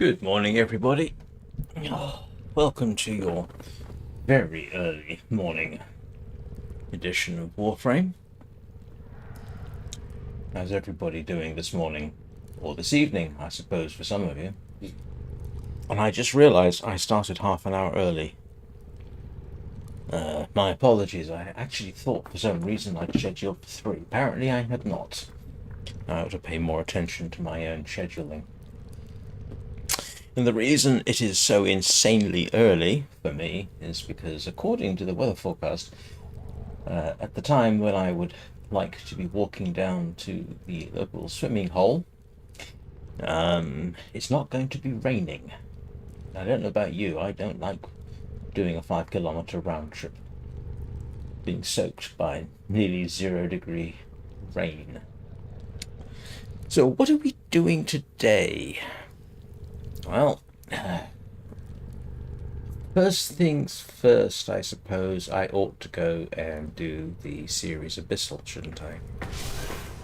Good morning, everybody. Welcome to your very early morning edition of Warframe. How's everybody doing this morning? Or this evening, I suppose, for some of you. And I just realised I started half an hour early. My apologies, I actually thought for some reason I'd scheduled for 3. Apparently I had not. I ought to pay more attention to my own scheduling. And the reason it is so insanely early for me is because, according to the weather forecast, at the time when I would like to be walking down to the local swimming hole, it's not going to be raining. I don't know about you, I don't like doing a 5-kilometer round trip being soaked by nearly 0-degree rain. So what are we doing today? Well, first things first, I suppose I ought to go and do the series Abyssal, shouldn't I?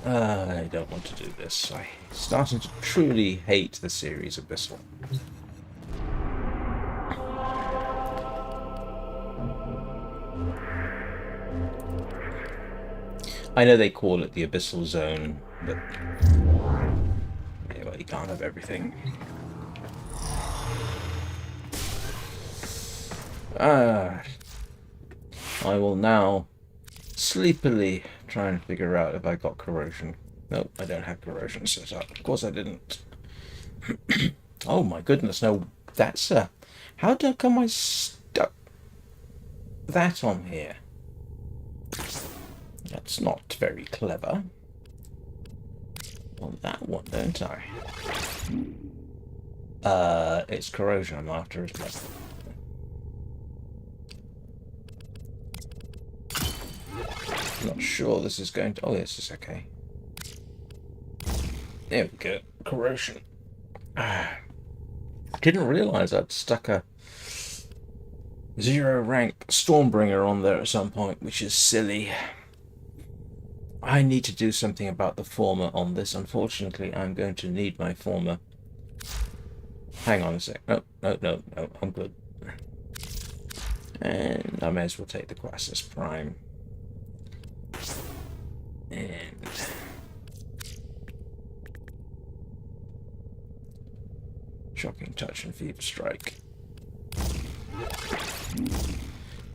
I don't want to do this. I'm starting to truly hate the series Abyssal. I know they call it the Abyssal Zone, but yeah, well, you can't have everything. I will now sleepily try and figure out if I got corrosion. Nope, I don't have corrosion set up. Of course I didn't. Oh my goodness, no, that's how come I stuck that on here? That's not very clever. On that one, don't I? It's corrosion I'm after, isn't it? I'm not sure this is going to... Oh, this is okay. There we go. Corrosion. I didn't realise I'd stuck a 0 rank Stormbringer on there at some point, which is silly. I need to do something about the former on this. Unfortunately, I'm going to need my former. Hang on a sec. No, I'm good. And I may as well take the Quassus Prime. And Shocking Touch and Fever Strike.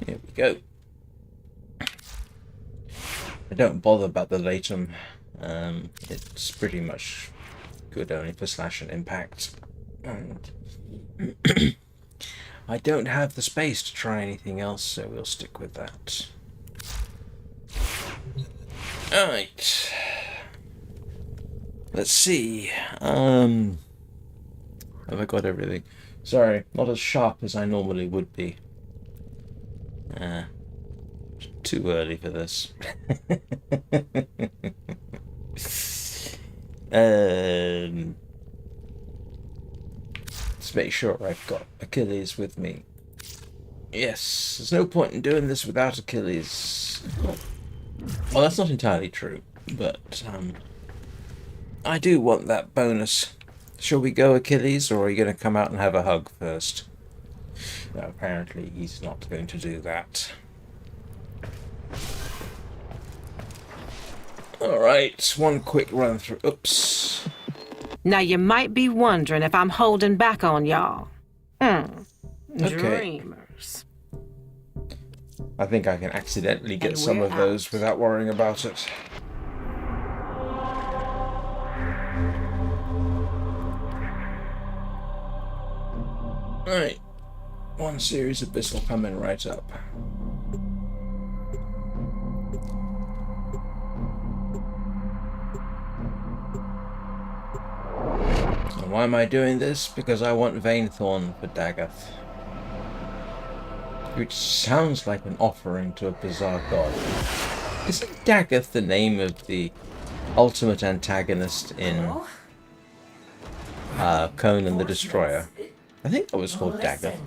Here we go. I don't bother about the Latum. It's pretty much good only for slash and impact. And I don't have the space to try anything else, so we'll stick with that. Alright. Let's see. Have I got everything? Sorry, not as sharp as I normally would be. Too early for this. Let's make sure I've got Achilles with me. Yes, there's no point in doing this without Achilles. Well, that's not entirely true, but I do want that bonus. Shall we go Achilles, or are you going to come out and have a hug first? No, apparently he's not going to do that. Alright, one quick run through. Oops. Now you might be wondering if I'm holding back on y'all. Okay. Dreamers. I think I can accidentally get And some we're of those without worrying about it. Right. One series of Abyssal coming right up. And why am I doing this? Because I want Vainthorn for Dagoth. Which sounds like an offering to a bizarre god. Isn't Dagoth the name of the ultimate antagonist in Conan the Destroyer? I think that was called Dagoth.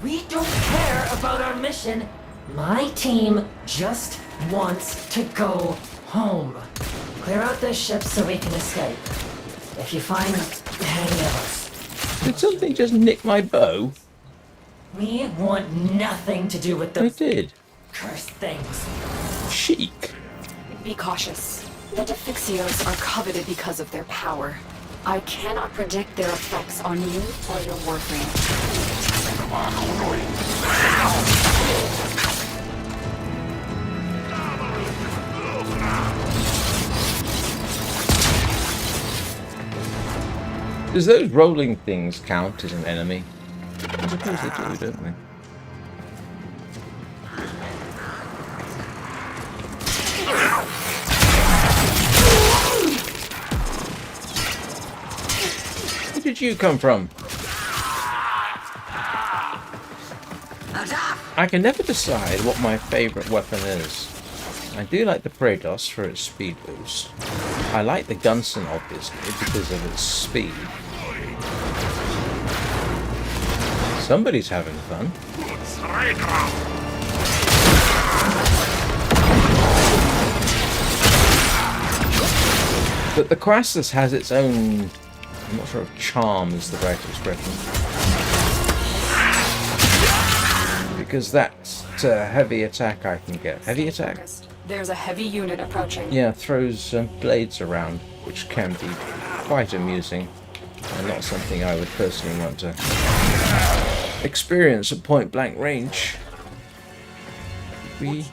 We don't care about our mission. My team just wants to go home. Clear out the ship so we can escape. If you find any of us, Did something just nick my bow? We want nothing to do with It those did. cursed things. Chic. Be cautious. The Defixios are coveted because of their power. I cannot predict their effects on you or your Warframe. Does those rolling things count as an enemy? I suppose they do, don't they? Where did you come from? I can never decide what my favourite weapon is. I do like the Praetos for its speed boost. I like the Gunson obviously because of its speed. Somebody's having fun. But the Crassus has its own... I'm not sure if charm is the right expression. Because that's a heavy attack I can get. Heavy attack? There's a heavy unit approaching. Yeah, throws blades around, which can be quite amusing. And not something I would personally want to experience at point blank range. We...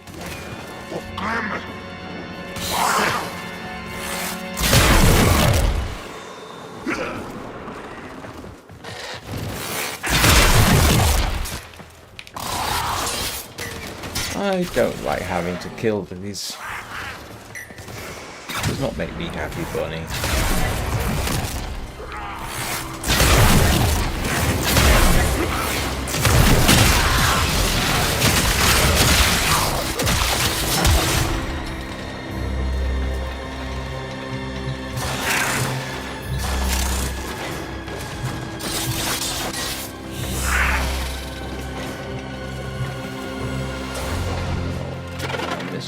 I don't like having to kill these. Does not make me happy, Bunny.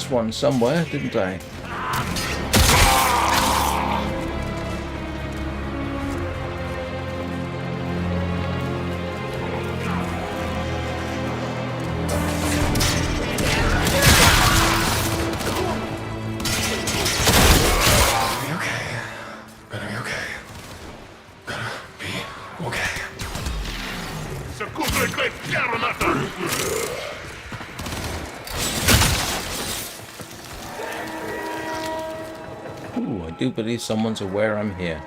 One somewhere, didn't I? Ooh, I do believe someone's aware I'm here.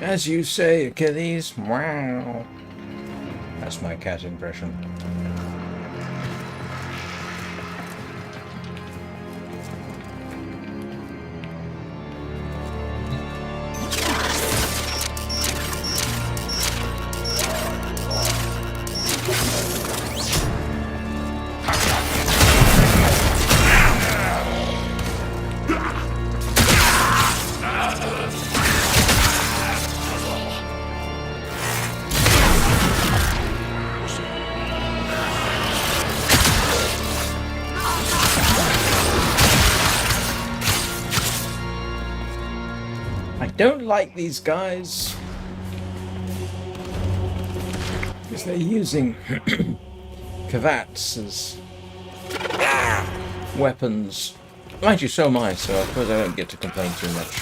As you say, Achilles. Wow. That's my cat impression. I don't like these guys because they're using Kavats as weapons. Mind you, so am I, so I suppose I don't get to complain too much.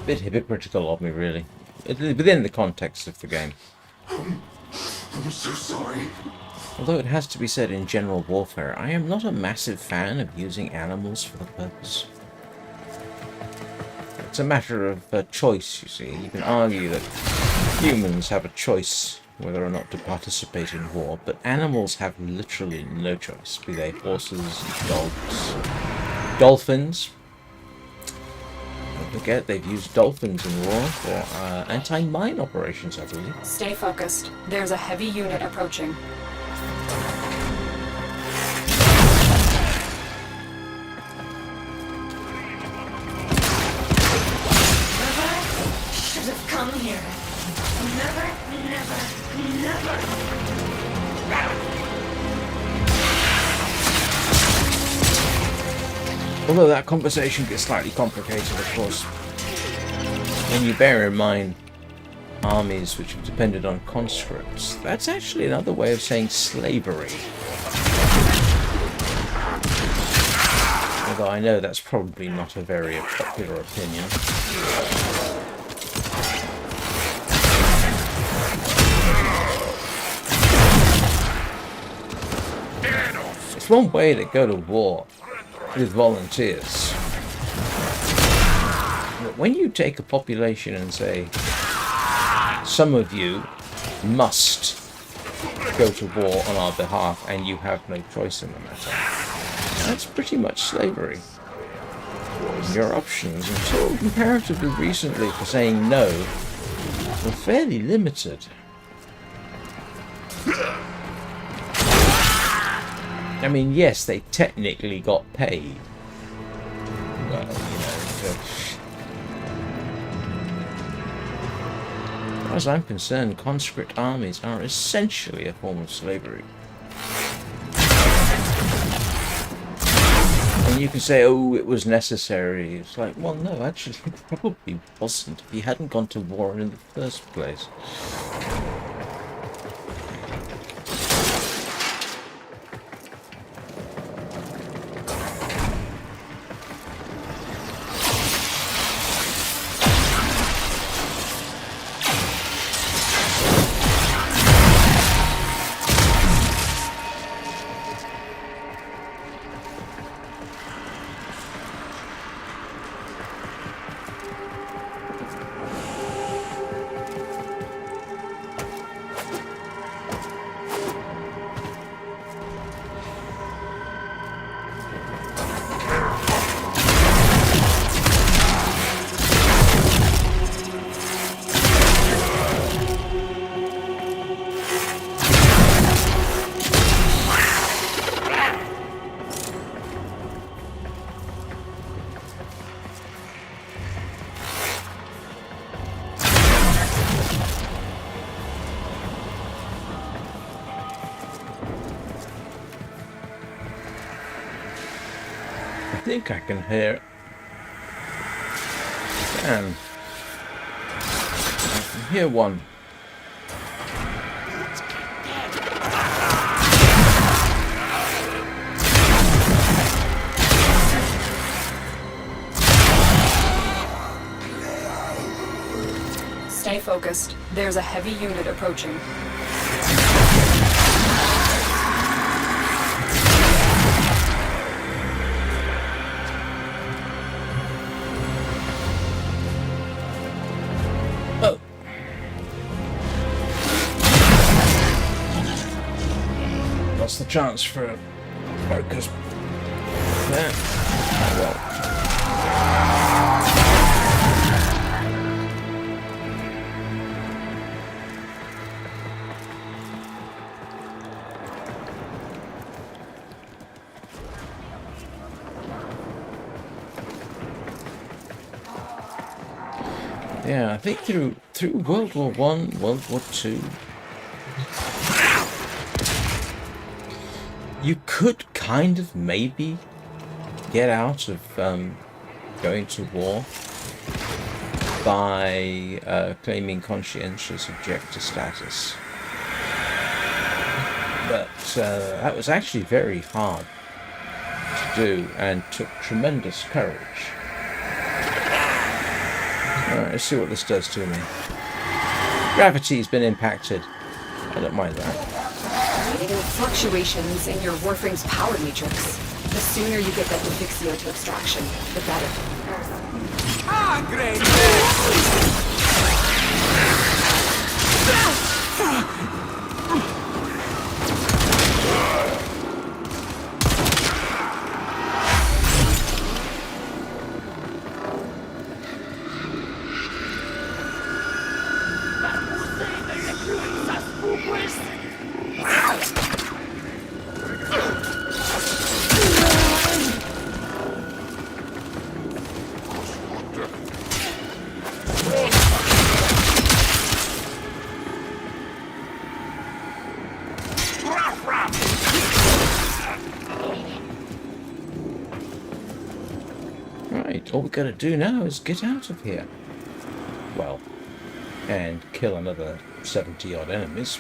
Bit hypocritical of me, really, within the context of the game. I'm so sorry. Although it has to be said, in general warfare, I am not a massive fan of using animals for the purpose. it's a matter of choice, you see. You can argue that humans have a choice whether or not to participate in war, but animals have literally no choice, be they horses, dogs, dolphins. Don't forget, they've used dolphins in war for anti-mine operations, I believe. Stay focused. There's a heavy unit approaching. Should have come here. Never, never, never. Although that conversation gets slightly complicated, of course, when you bear in mind armies which have depended on conscripts. That's actually another way of saying slavery. Although I know that's probably not a very popular opinion. It's one way to go to war with volunteers. But when you take a population and say, some of you must go to war on our behalf and you have no choice in the matter, that's pretty much slavery. Your options, until comparatively recently, for saying no, were fairly limited. I mean, yes, they technically got paid. Well, you know, as far as I'm concerned, conscript armies are essentially a form of slavery. And you can say, oh, it was necessary. It's like, well, no, actually, it probably wasn't if you hadn't gone to war in the first place. I think I can hear it. Damn. I can hear one. Stay focused. There's a heavy unit approaching. Oh. That's the chance for a focus. Yeah. Well. Yeah, I think through World War One, World War Two, you could kind of maybe get out of going to war by claiming conscientious objector status, but that was actually very hard to do and took tremendous courage. Alright, let's see what this does to me. Gravity's been impacted. I don't mind that. There are fluctuations in your Warframe's power matrix. The sooner you get that Defixio to extraction, the better. Right, all we gotta do now is get out of here. Well, and kill another 70 odd enemies.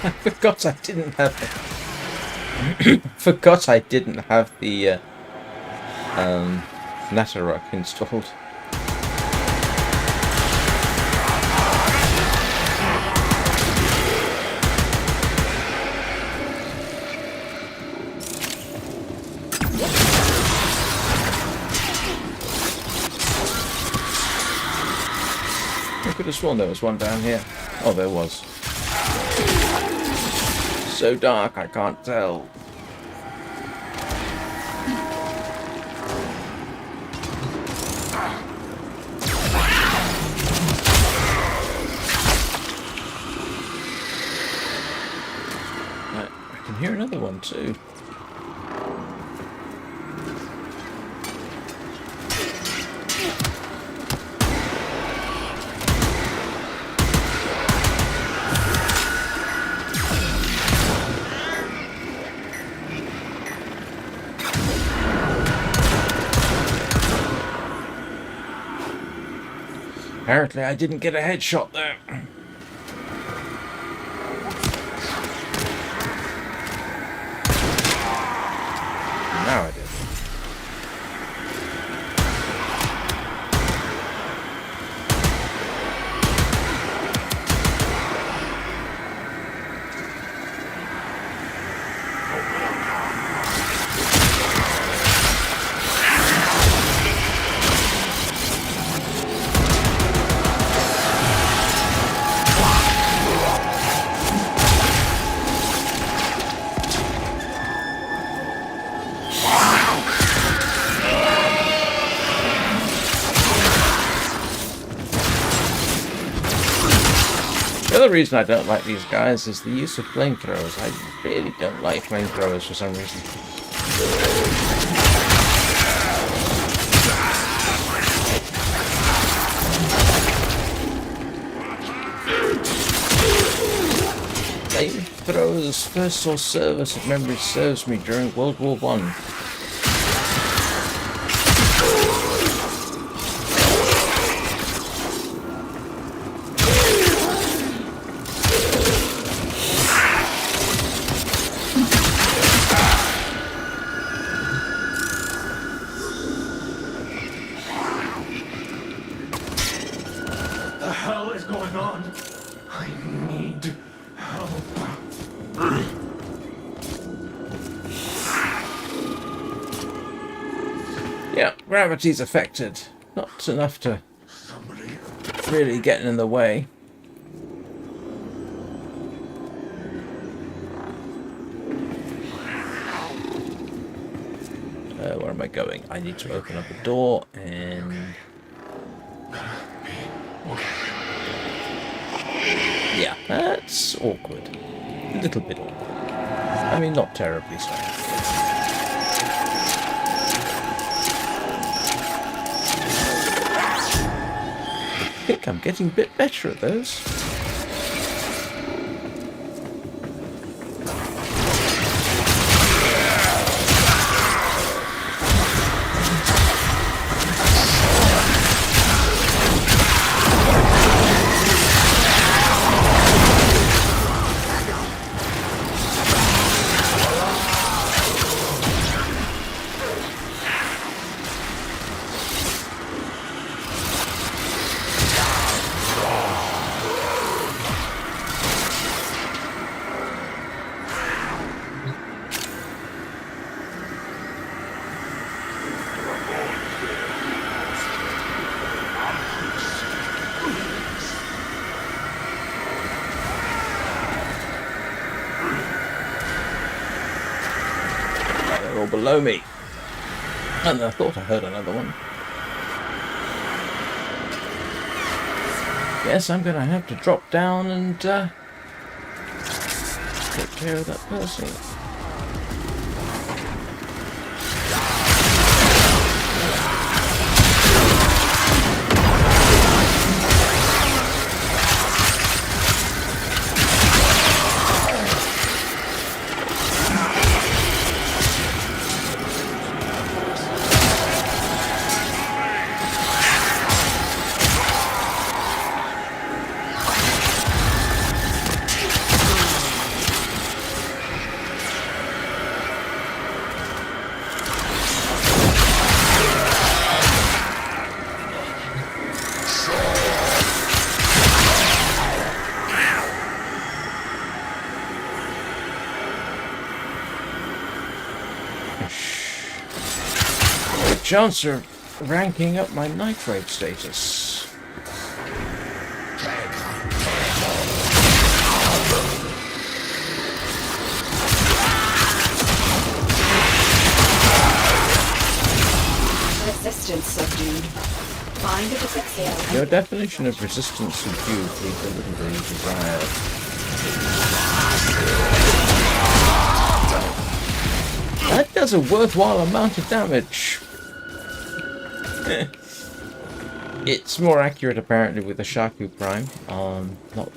I forgot I didn't have forgot I didn't have the Natarok installed. I could have sworn there was one down here. Oh, there was. So dark, I can't tell. I can hear another one too. Apparently I didn't get a headshot there. Now I did. The other reason I don't like these guys is the use of flamethrowers. I really don't like flamethrowers for some reason. Flamethrowers first saw service, if memory serves me, during World War I. Yeah, gravity's affected. Not enough to really get in the way. Where am I going? I need to open up a door and... Yeah, that's awkward. A little bit awkward. I mean, not terribly so. I think I'm getting a bit better at those. below me. And I thought I heard another one. Guess I'm gonna have to drop down and take care of that person. Chance of ranking up my nitrate status. Resistance subdued. Find a Defixio. Your definition of resistance subdued leaves a little bit desired. That does a worthwhile amount of damage. It's more accurate apparently with the Shaku Prime. But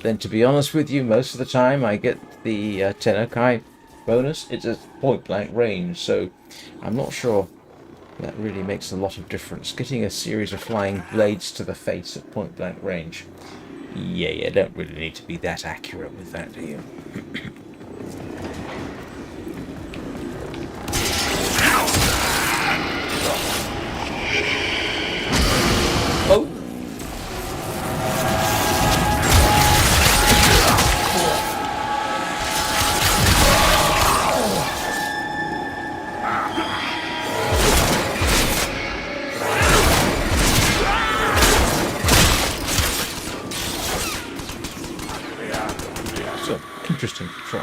then to be honest with you, most of the time I get the Tenokai bonus. It's a point blank range, so I'm not sure that really makes a lot of difference. Getting a series of flying blades to the face at point blank range. Yeah, you don't really need to be that accurate with that, do you? Oh! So, interesting to try.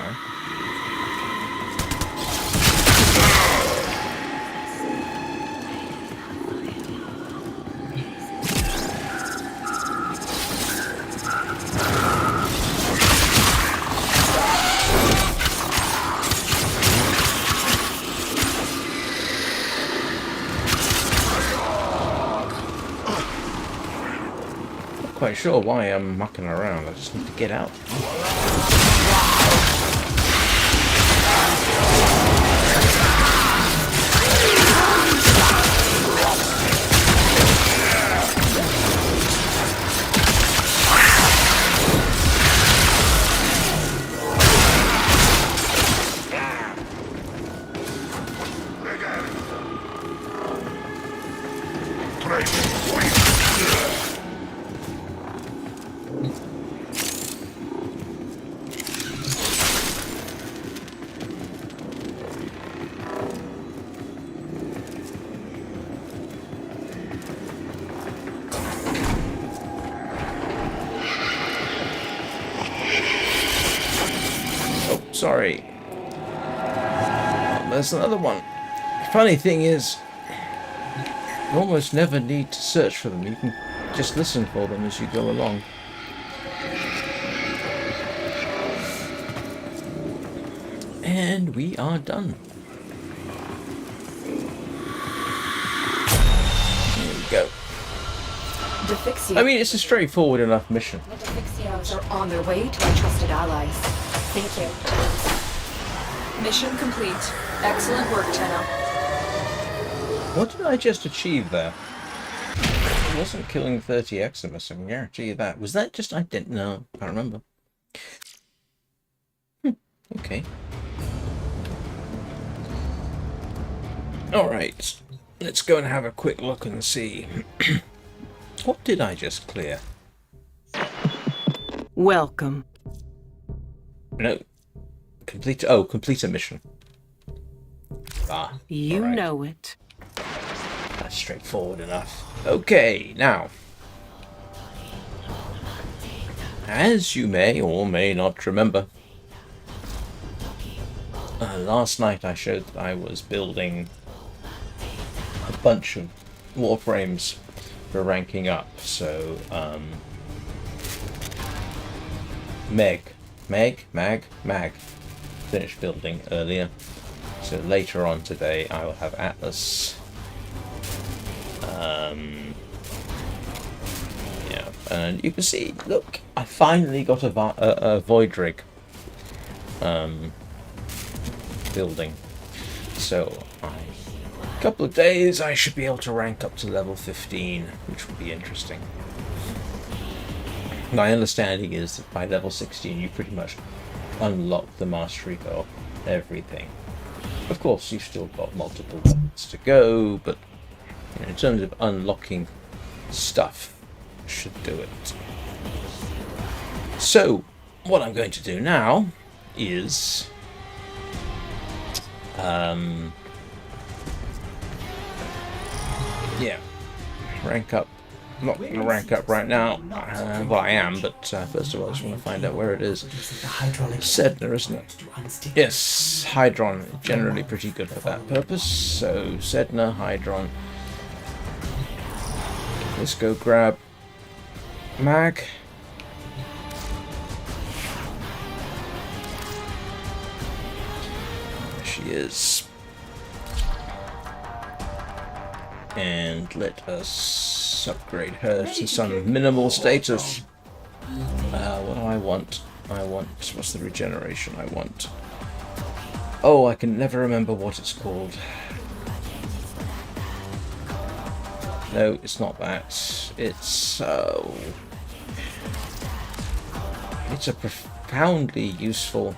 Quite sure why I'm mucking around. I just need to get out. Sorry. Oh, there's another one. Funny thing is, you almost never need to search for them. You can just listen for them as you go along. And we are done. There we go. Defixio. I mean, it's a straightforward enough mission. The Defixios are on their way to our trusted allies. Thank you. Mission complete. Excellent work, Tenno. What did I just achieve there? It wasn't killing 30 Eximus, I can guarantee you that. Was that just... I didn't know. I can't remember. Okay. Alright. Let's go and have a quick look and see. What did I just clear? Welcome. No. Complete... Oh, complete a mission. Ah. You all right. know it. That's straightforward enough. Okay, now. As you may or may not remember, last night I showed that I was building a bunch of Warframes for ranking up, so Mag finished building earlier, so later on today I will have Atlas. Yeah, and you can see, look, I finally got a Voidrig building, so a couple of days I should be able to rank up to level 15, which will be interesting. My understanding is that by level 16 you pretty much unlock the mastery of everything. Of course, you've still got multiple levels to go, but you know, in terms of unlocking stuff, should do it. So, what I'm going to do now is yeah, rank up. I'm not going to rank up right now. Well, I am, but first of all, I just want to find out where it is. Sedna, isn't it? Yes, Hydron, generally pretty good for that purpose. So, Sedna, Hydron. Let's go grab Mag. There she is. And let us upgrade her to some minimal status. What do I want? What's the regeneration I want? Oh, I can never remember what it's called. No, it's not that. It's it's a profoundly useful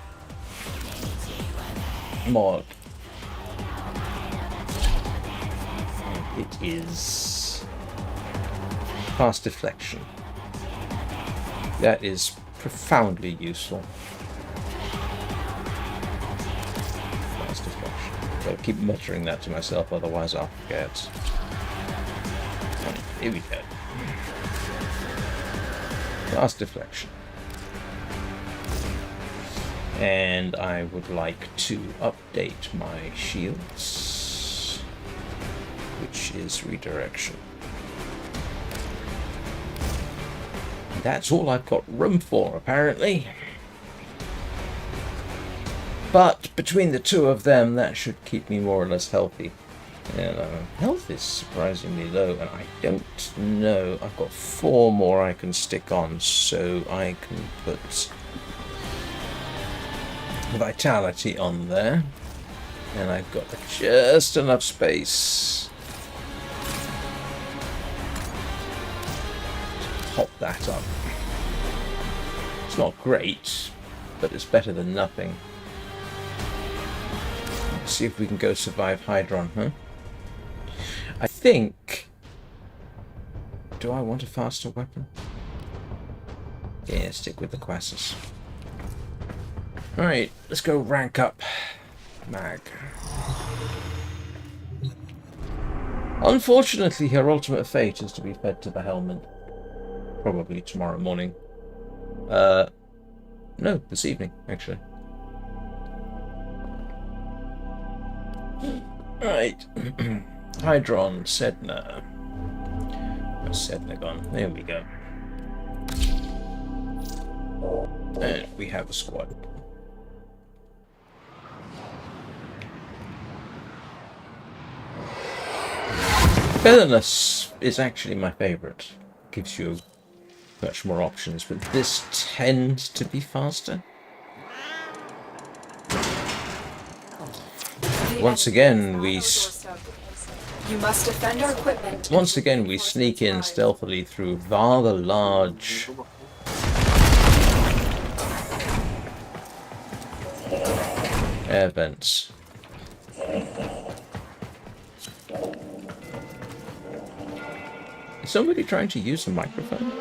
mod. It is fast deflection. That is profoundly useful. Fast deflection. Gotta keep muttering that to myself, otherwise I'll forget. Right, here we go. Fast deflection. And I would like to update my shields, which is redirection. That's all I've got room for, apparently. But between the two of them, that should keep me more or less healthy. And health is surprisingly low, and I don't know. I've got 4 more I can stick on, so I can put vitality on there. And I've got just enough space to pop that up. It's not great, but it's better than nothing. Let's see if we can go survive Hydron, huh? I think... Do I want a faster weapon? Yeah, stick with the Quassus. Alright, let's go rank up Mag. Unfortunately, her ultimate fate is to be fed to the helmet. Probably tomorrow morning. No, this evening, actually. Right. Hydron, Sedna. Where's Sedna gone? There we go. And we have a squad. Featherless is actually my favourite. Gives you much more options, but this tends to be faster. Once again, we You must defend our equipment. once again we sneak in stealthily through rather large air vents. Is somebody trying to use a microphone?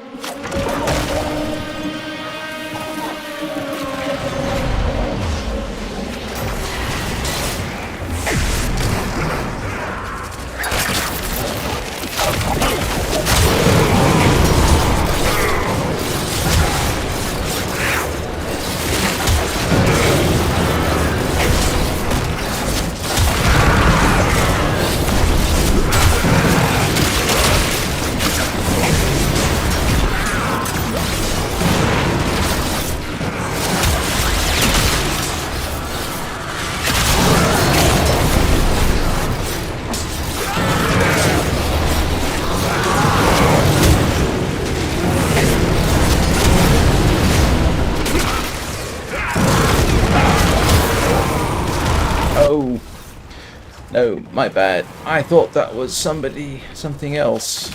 No, my bad. I thought that was something else.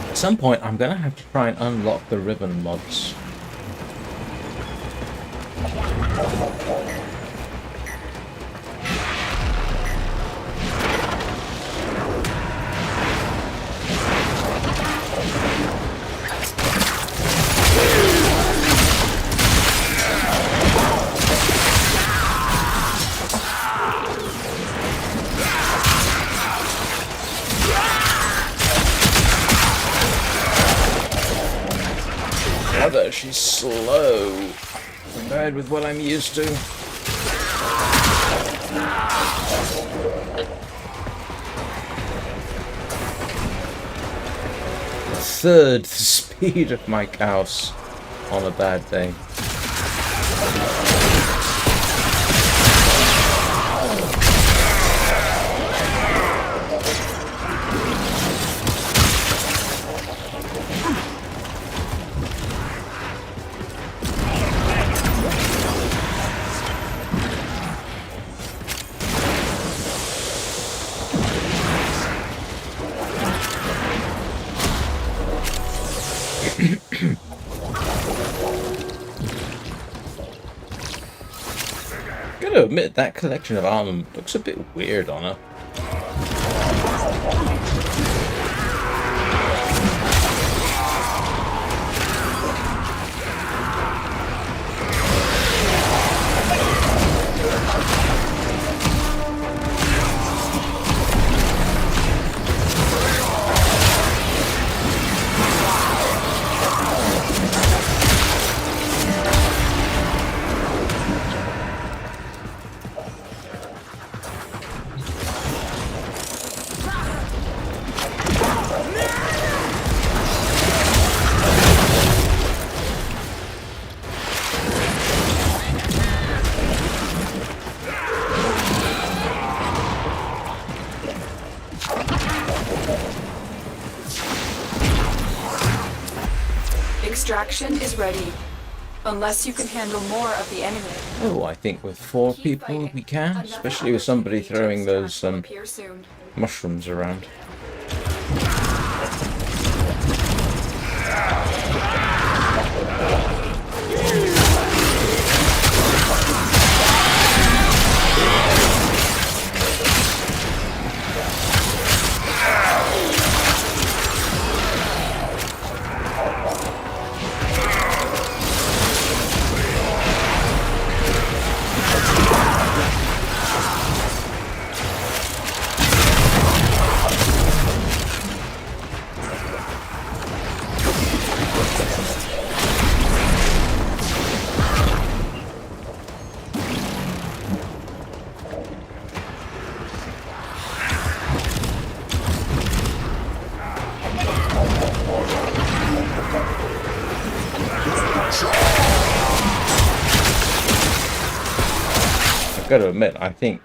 At some point, I'm gonna have to try and unlock the ribbon mods. Mother, she's slow compared with what I'm used to. Third the speed of my cows on a bad day. Gotta admit, that collection of armor looks a bit weird on her. Extraction is ready. Unless you can handle more of the enemy. Oh, I think with 4 people we can, especially with somebody throwing those mushrooms around. I've got to admit, I think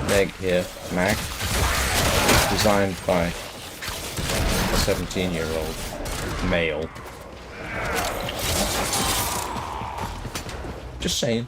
Mag, designed by a 17-year-old male. Just saying.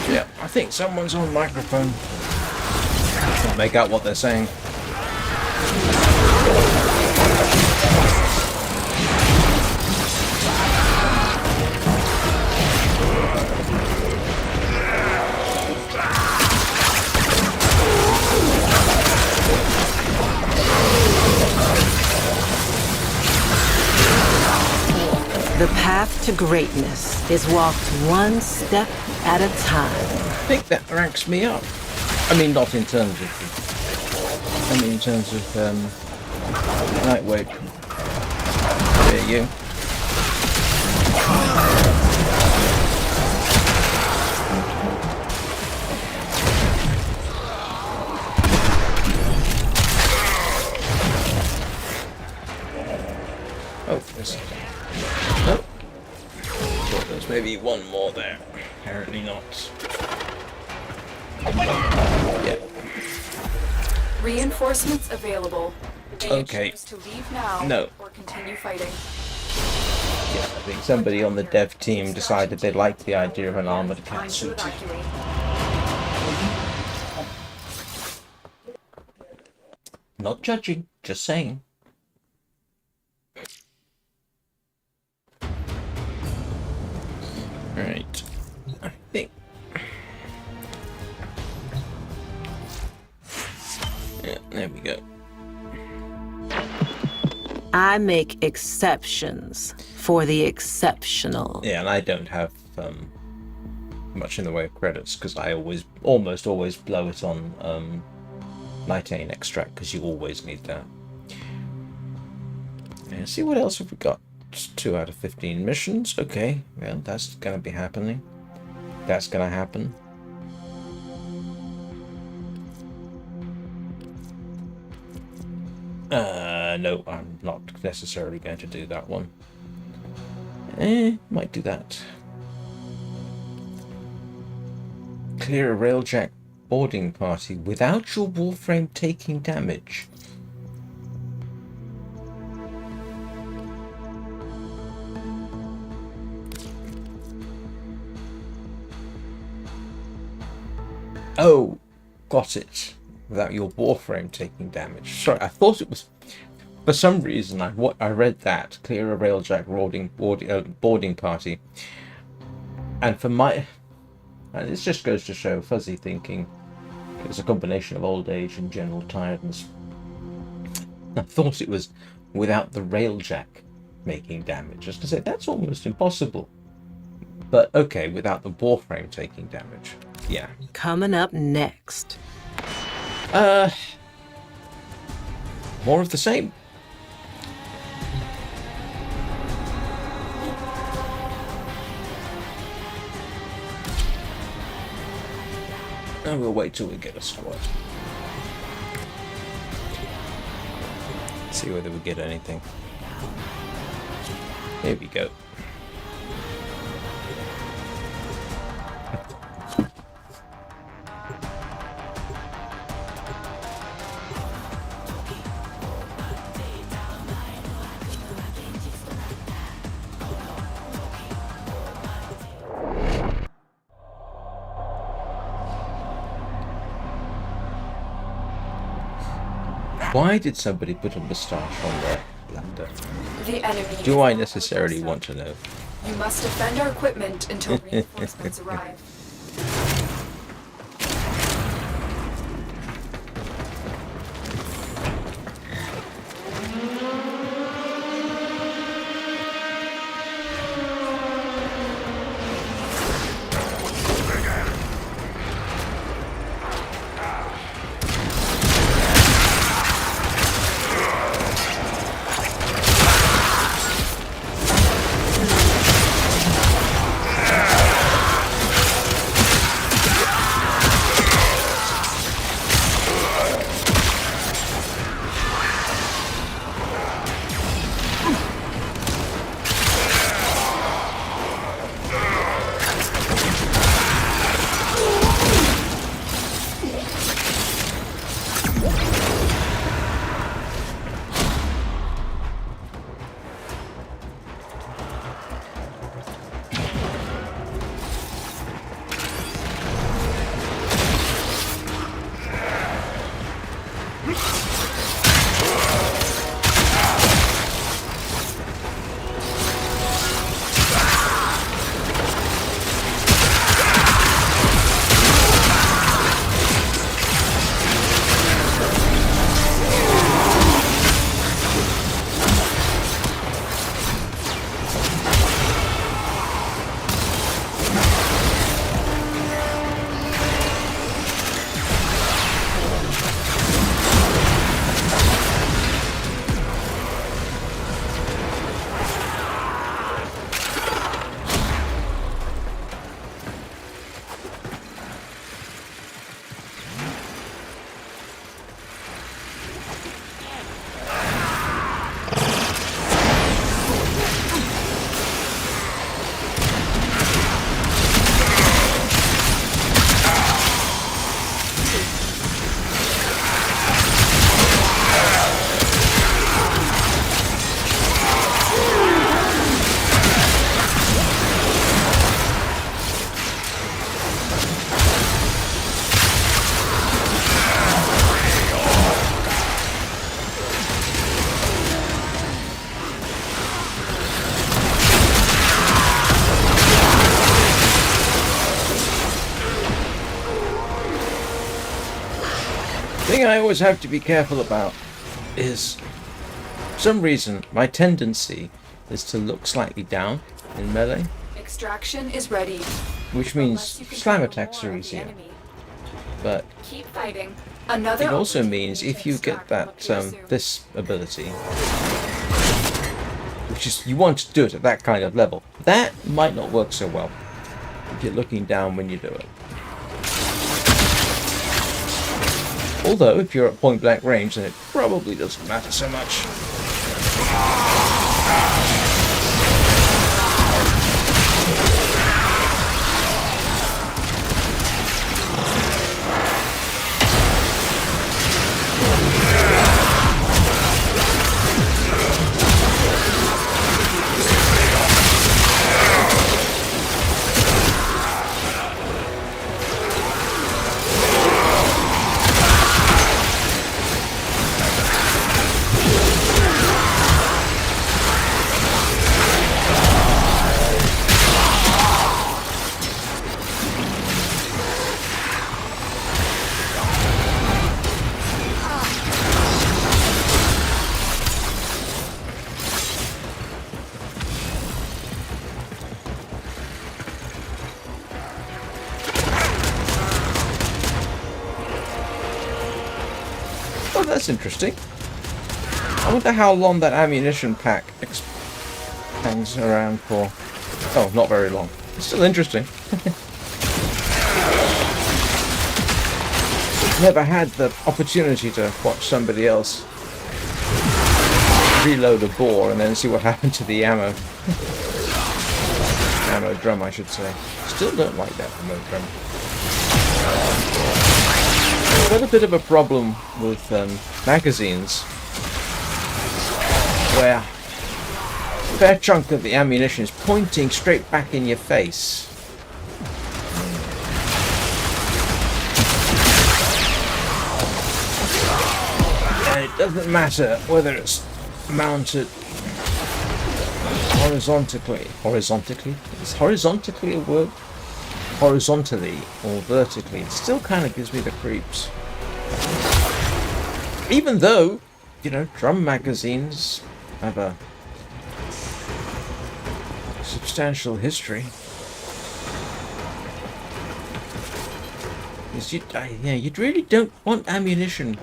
Yeah, I think someone's on microphone. I can't make out what they're saying. The path to greatness is walked one step at a time. I think that ranks me up. I mean, not in terms of. I mean, in terms of lightweight. There you. Oh, there's. Oh. Thought there's maybe one more there. Apparently not. Yeah. Reinforcements available. Do you Okay. choose to leave now No. or continue fighting? Yeah, I think somebody on the dev team decided they liked the idea of an armored Time to catsuit. evacuate. Not judging, just saying. Right. I think. Yeah, there we go. I make exceptions for the exceptional. Yeah, and I don't have much in the way of credits because I almost always blow it on nitane extract because you always need that. And see what else have we got? 2 out of 15 missions. Okay, well that's gonna be happening. That's gonna happen. No, I'm not necessarily going to do that one. Might do that. Clear a railjack boarding party without your Warframe taking damage. Oh, got it. Without your Warframe taking damage. Sorry, I thought it was. For some reason, I read that clear a railjack boarding party, and for my, and this just goes to show fuzzy thinking. It's a combination of old age and general tiredness. I thought it was without the railjack making damage. Just to say that's almost impossible. But okay, without the Warframe taking damage. Yeah. Coming up next. More of the same. And we'll wait till we get a squad. See whether we get anything. Here we go. Why did somebody put a moustache on their lander? The enemy. Do I necessarily want to know? You must defend our equipment until reinforcements arrive. I always have to be careful about is, for some reason, my tendency is to look slightly down in melee, Extraction is ready. which means Unless you can slam handle attacks more are of the easier. enemy. But Keep fighting. Another it also opportunity means to if you get extract will that appear soon. this ability, which is you want to do it at that kind of level, that might not work so well if you're looking down when you do it. Although if you're at point blank range, then it probably doesn't matter so much. Oh, that's interesting. I wonder how long that ammunition pack hangs around for. Oh, not very long. It's still interesting. Never had the opportunity to watch somebody else reload a bore and then see what happened to the ammo. Ammo drum, I should say. Still don't like that ammo drum. I've got a bit of a problem with magazines, where a fair chunk of the ammunition is pointing straight back in your face. And it doesn't matter whether it's mounted horizontally. Is horizontally a word? Horizontally or vertically. It still kind of gives me the creeps. Even though, you know, drum magazines have a substantial history. You really don't want ammunition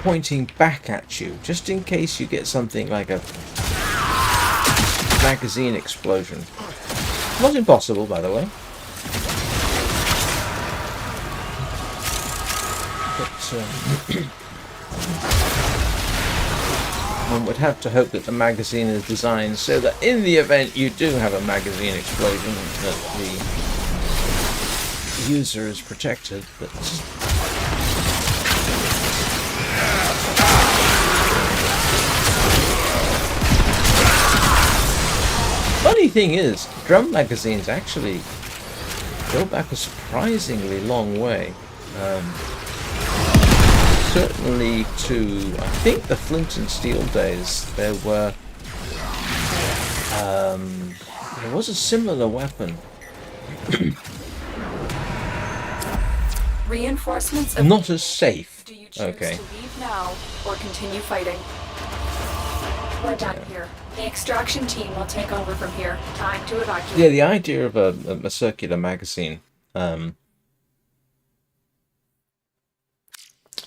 pointing back at you, just in case you get something like a magazine explosion. Not impossible, by the way. But one would have to hope that the magazine is designed so that in the event you do have a magazine explosion, that the user is protected. But funny thing is, drum magazines actually go back a surprisingly long way. Certainly to, I think, the Flint and Steel days, there was a similar weapon. Reinforcements of Not as safe. Do you choose Okay. to leave now or continue fighting? We're done here. The extraction team will take over from here. Time to evacuate. Yeah, the idea of a circular magazine.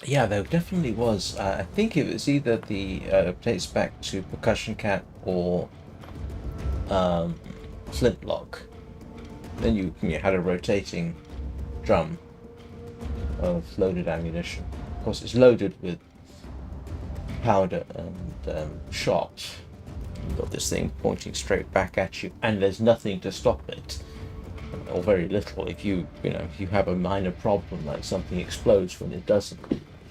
Yeah, there definitely was. I think it was either the dates back to Percussion Cat or Flintlock. Then you had a rotating drum of loaded ammunition. Of course, it's loaded with powder and shot. You've got this thing pointing straight back at you, and there's nothing to stop it, or very little. If you have a minor problem, like something explodes when it doesn't,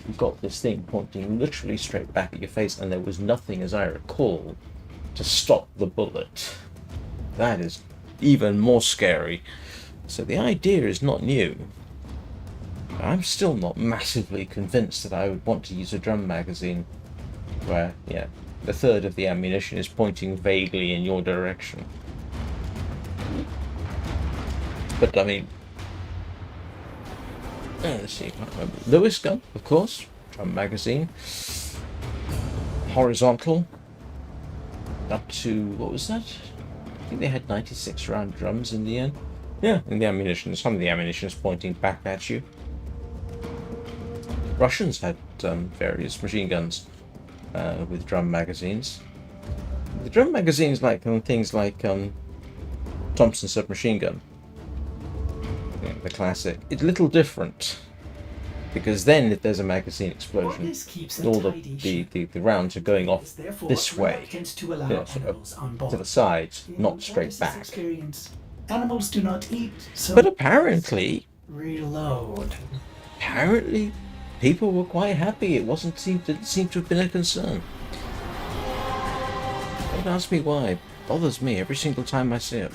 you've got this thing pointing literally straight back at your face, and there was nothing, as I recall, to stop the bullet. That is even more scary. So the idea is not new. I'm still not massively convinced that I would want to use a drum magazine where, a third of the ammunition is pointing vaguely in your direction. But I mean, let's see, Lewis gun, of course. drum magazine. Horizontal. Up to, what was that? I think they had 96 round drums in the end. Yeah, and the ammunition. Some of the ammunition is pointing back at you. Russians had various machine guns with drum magazines. The drum magazines, like on things like Thompson submachine gun, yeah, the classic. It's a little different because then if there's a magazine explosion, all the rounds are going off this way, yeah, sort of to the sides, not straight back. Animals do not eat, so But apparently, reload. people were quite happy. It didn't seem to have been a concern. Don't ask me why. It bothers me every single time I see it.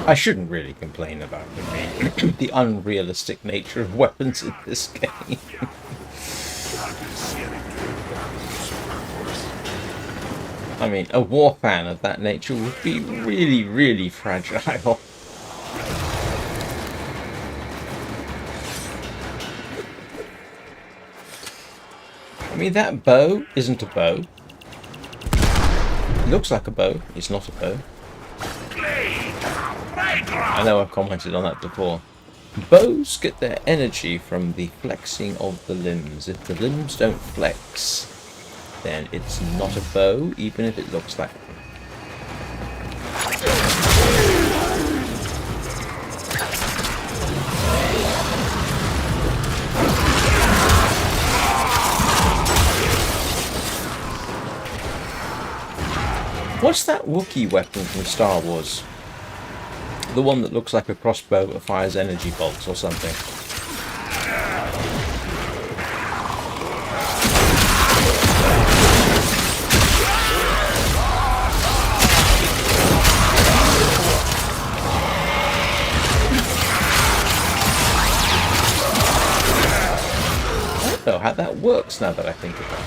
I shouldn't really complain about the unrealistic nature of weapons in this game. I mean, a war fan of that nature would be really, really fragile. I mean, that bow isn't a bow. It looks like a bow. It's not a bow. I know I've commented on that before. Bows get their energy from the flexing of the limbs. If the limbs don't flex, then it's not a bow, even if it looks like one. What's that Wookiee weapon from Star Wars? The one that looks like a crossbow that fires energy bolts or something. I don't know how that works now that I think about it.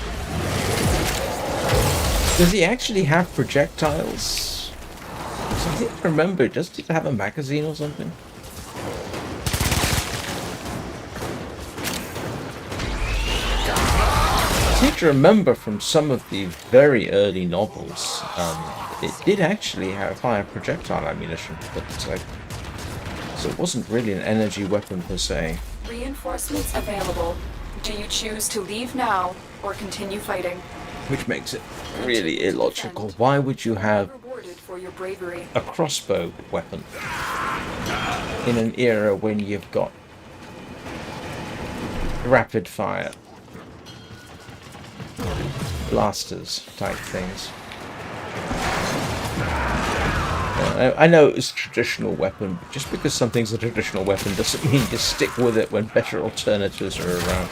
Does he actually have projectiles? I think I remember, does it have a magazine or something? I seem to remember from some of the very early novels, it did actually fire projectile ammunition, but so it wasn't really an energy weapon per se. Reinforcements available. Do you choose to leave now or continue fighting? Which makes it really illogical. Why would you have For your bravery. a crossbow weapon in an era when you've got rapid fire blasters type things? I know it's a traditional weapon, but just because something's a traditional weapon doesn't mean you stick with it when better alternatives are around.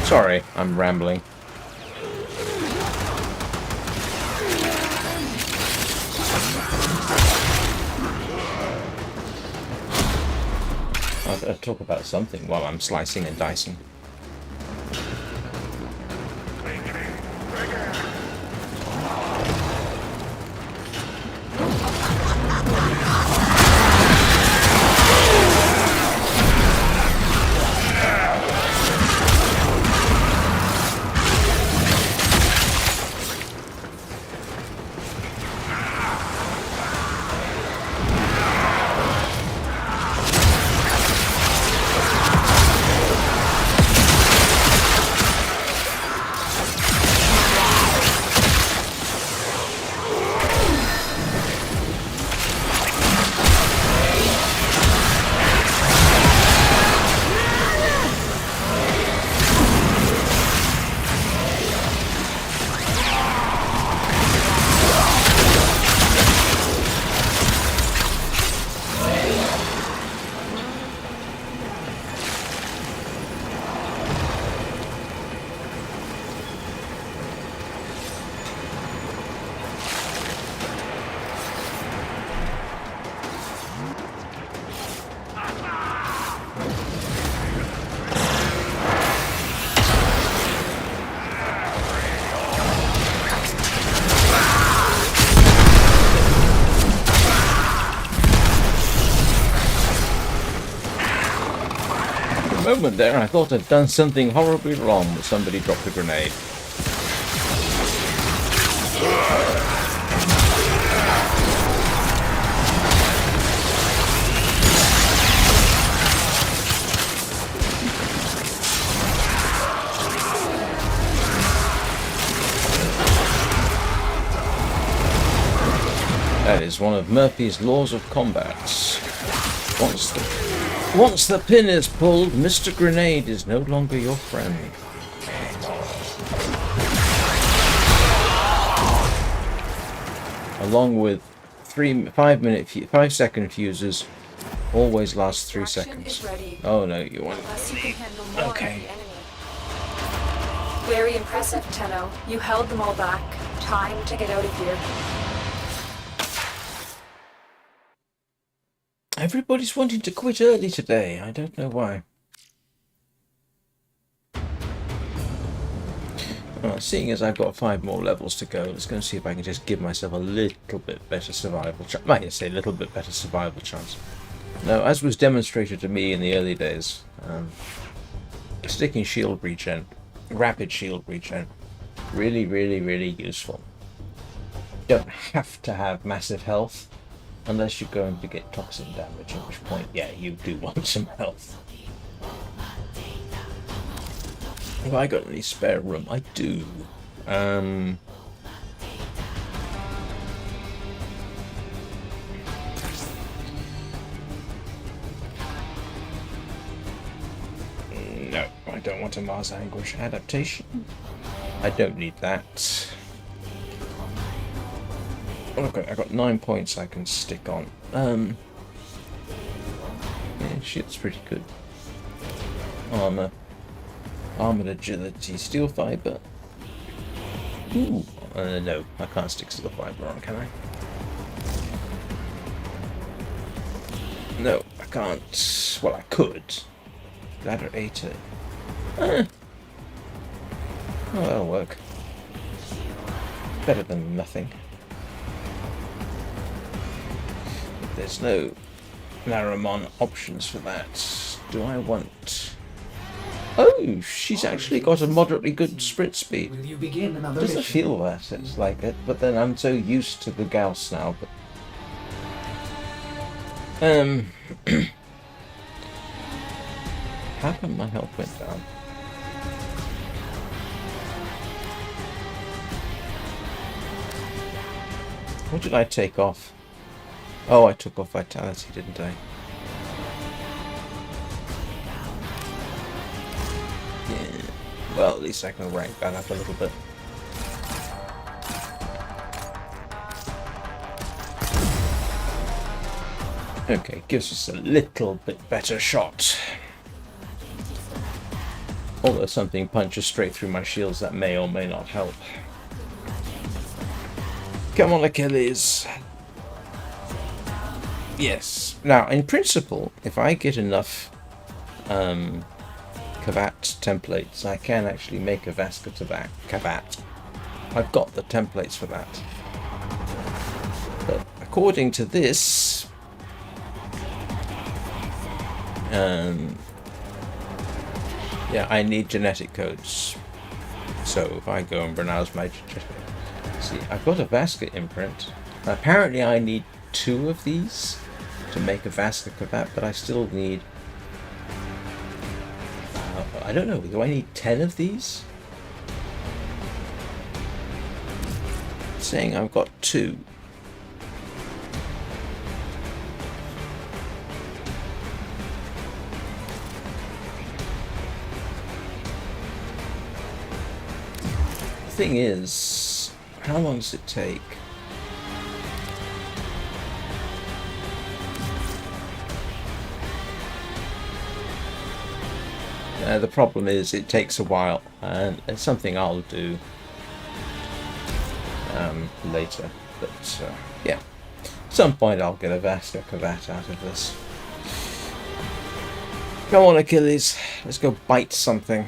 Sorry, I'm rambling. I'll talk about something while I'm slicing and dicing. Moment there, I thought I'd done something horribly wrong, but somebody dropped a grenade. That is one of Murphy's laws of combat. Once the pin is pulled, Mr. Grenade is no longer your friend. Along with 5-second fuses, always last 3 seconds. Oh no, you want? Unless you can handle more Okay. of the enemy. Very impressive, Tenno. You held them all back. Time to get out of here. Everybody's wanting to quit early today. I don't know why. Well, seeing as I've got 5 more levels to go, let's go and see if I can just give myself a little bit better survival chance. Might say a little bit better survival chance. Now, as was demonstrated to me in the early days, sticking shield regen, rapid shield regen, really, really, really useful. Don't have to have massive health. Unless you're going to get toxin damage, at which point, yeah, you do want some health. Have I got any spare room? I do. No, I don't want a Mars Anguish adaptation. I don't need that. Okay, I got 9 points I can stick on. Yeah, shit's pretty good. Armor, armored agility, steel fiber. Ooh, no, I can't stick steel fiber on, can I? No, I can't. Well, I could. Ladder 8. Oh, that'll work. Better than nothing. There's no Laramon options for that. Do I want... Oh, she's actually got a moderately good sprint speed. Will you begin another Doesn't mission? feel that it's like it, but then I'm so used to the Gauss now. But how come my health went down? What did I take off? Oh, I took off vitality, didn't I? Yeah. Well, at least I can rank that up a little bit. Okay, gives us a little bit better shot. Although something punches straight through my shields, that may or may not help. Come on, Achilles. Yes. Now, in principle, if I get enough Kavat templates, I can actually make a Vaska Kavat. I've got the templates for that. But according to this, yeah, I need genetic codes. So if I go and browse my... See, I've got a Vaska imprint. Apparently I need 2 of these to make a Vaska Kavat, but I still need... I don't know, do I need 10 of these? It's saying I've got 2. Thing is, how long does it take? The problem is it takes a while, and it's something I'll do later. But yeah, at some point I'll get a Vaska Kavat out of this. Come on, Achilles, let's go bite something.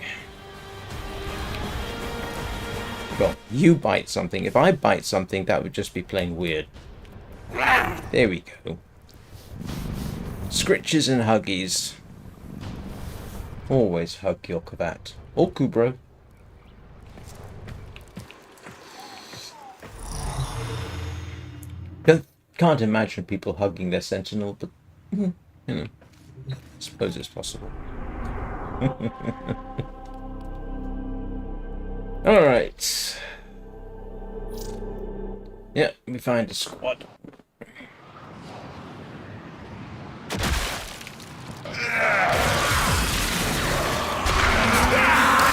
Well, you bite something. If I bite something, that would just be plain weird. There we go. Scritches and huggies. Always hug your Kavat. Or Kubro. Can't imagine people hugging their sentinel, but, you know, I suppose it's possible. Alright. Yeah, we find a squad.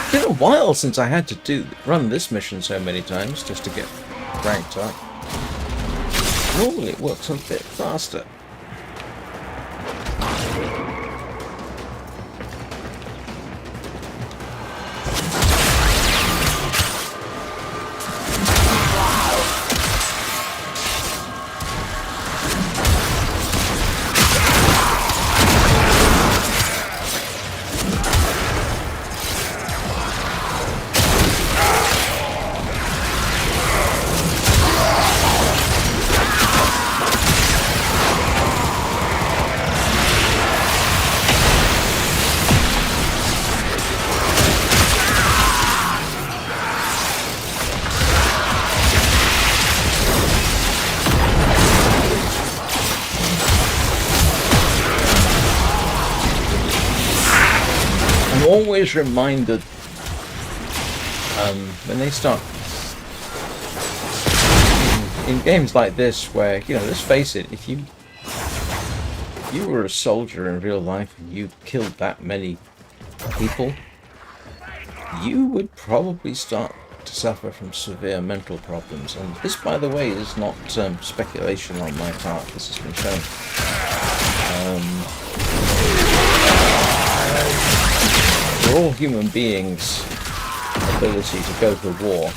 It's been a while since I had to run this mission so many times just to get ranked up. Normally it works a bit faster. Always reminded when they start in games like this, where, you know, let's face it, if you were a soldier in real life and you killed that many people, you would probably start to suffer from severe mental problems. And this, by the way, is not speculation on my part. This has been shown. For all human beings' ability to go to war,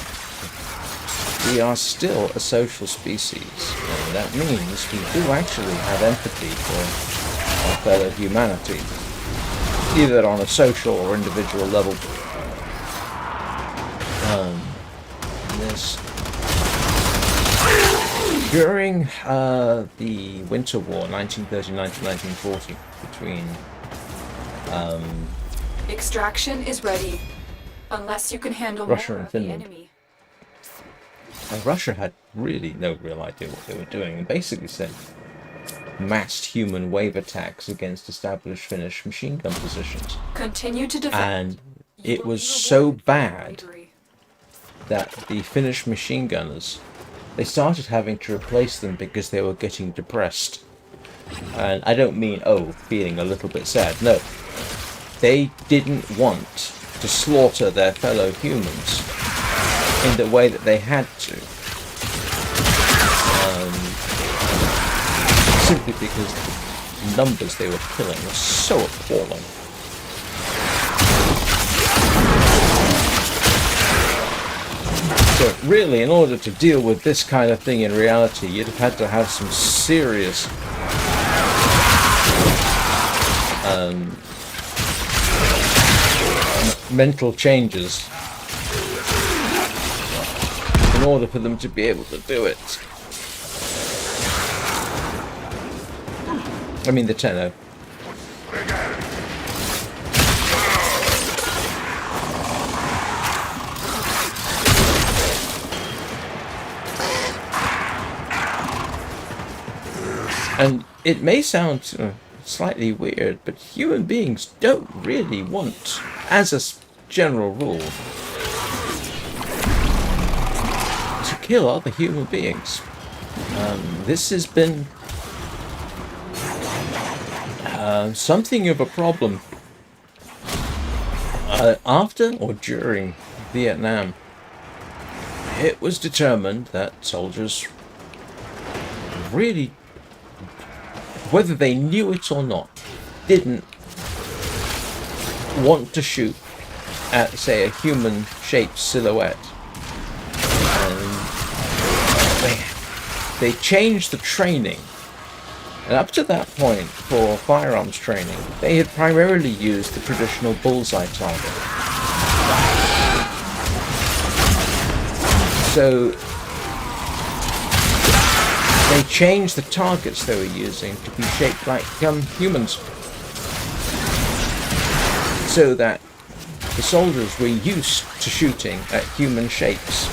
we are still a social species, and that means we do actually have empathy for our fellow humanity, either on a social or individual level. During the Winter War, 1939 to 1940, between Extraction is ready. Unless you can handle Russia more and of the Finland. enemy. Russia had really no real idea what they were doing, and basically sent massed human wave attacks against established Finnish machine gun positions. Continue to defend. And You it will was be so rewarded for your bad bravery. that the Finnish machine gunners, they started having to replace them because they were getting depressed. And I don't mean, oh, feeling a little bit sad. No. They didn't want to slaughter their fellow humans in the way that they had to. Simply because the numbers they were killing were so appalling. So really, in order to deal with this kind of thing in reality, you'd have had to have some serious mental changes in order for them to be able to do it. I mean the Tenno. And it may sound slightly weird, but human beings don't really want, as a general rule, to kill other human beings. This has been something of a problem after or during Vietnam. It was determined that soldiers really, whether they knew it or not, didn't want to shoot at, say, a human-shaped silhouette. And they changed the training. And up to that point, for firearms training, they had primarily used the traditional bullseye target. So they changed the targets they were using to be shaped like humans, so that the soldiers were used to shooting at human shapes.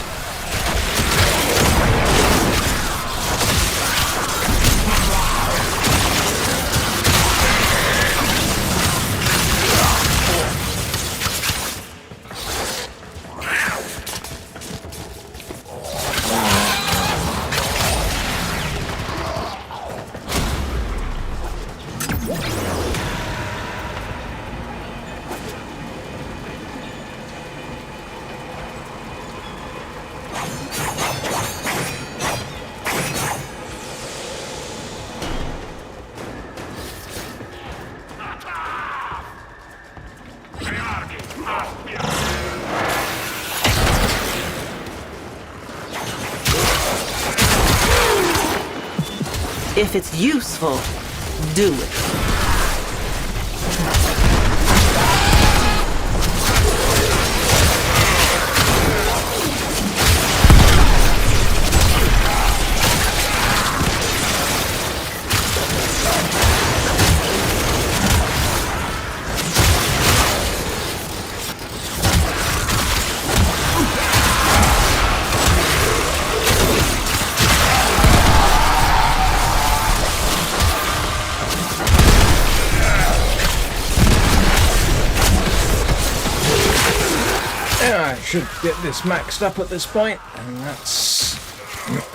If it's useful, do it. I should get this maxed up at this point, and that's a little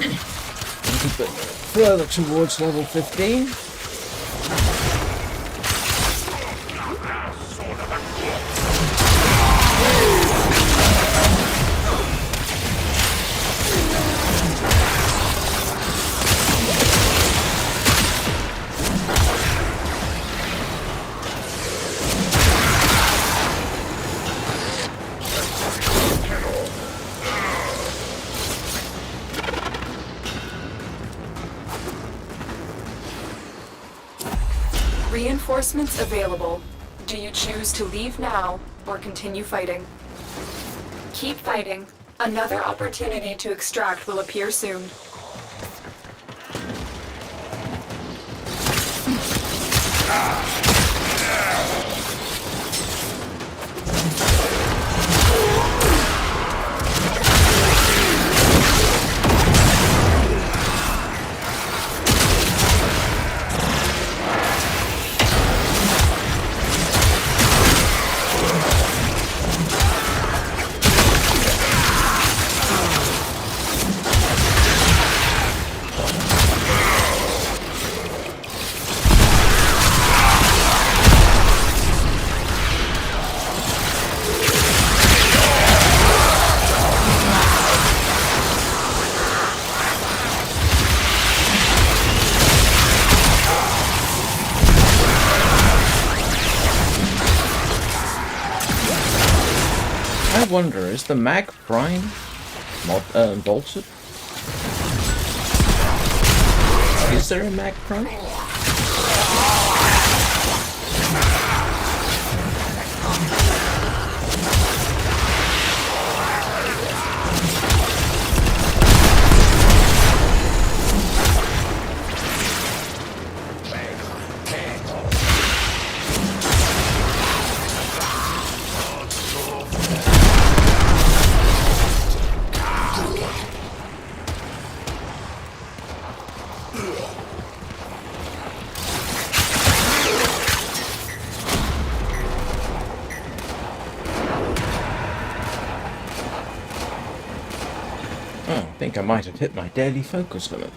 bit further towards level 15. Reinforcements available. Do you choose to leave now or continue fighting? Keep fighting. Another opportunity to extract will appear soon. I wonder, is the mag prime? bolted. Is there a mag pro? I think I might have hit my daily focus limit.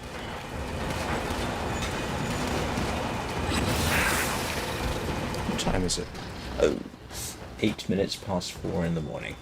What time is it? Oh, 8 minutes past 4 in the morning.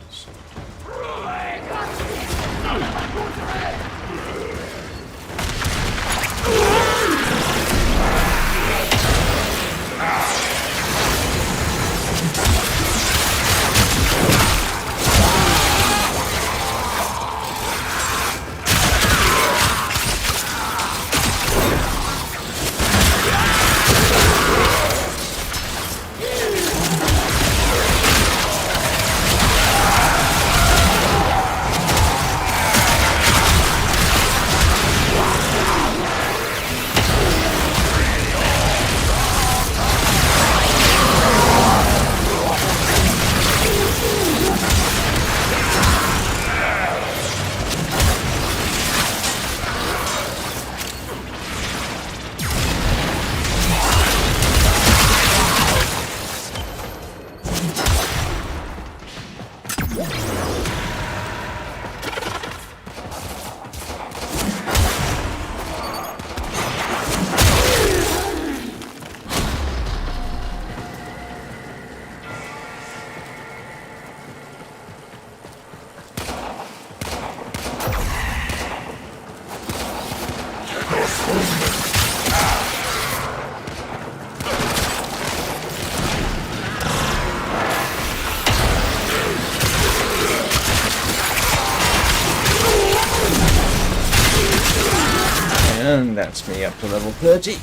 And that's me up to level 30.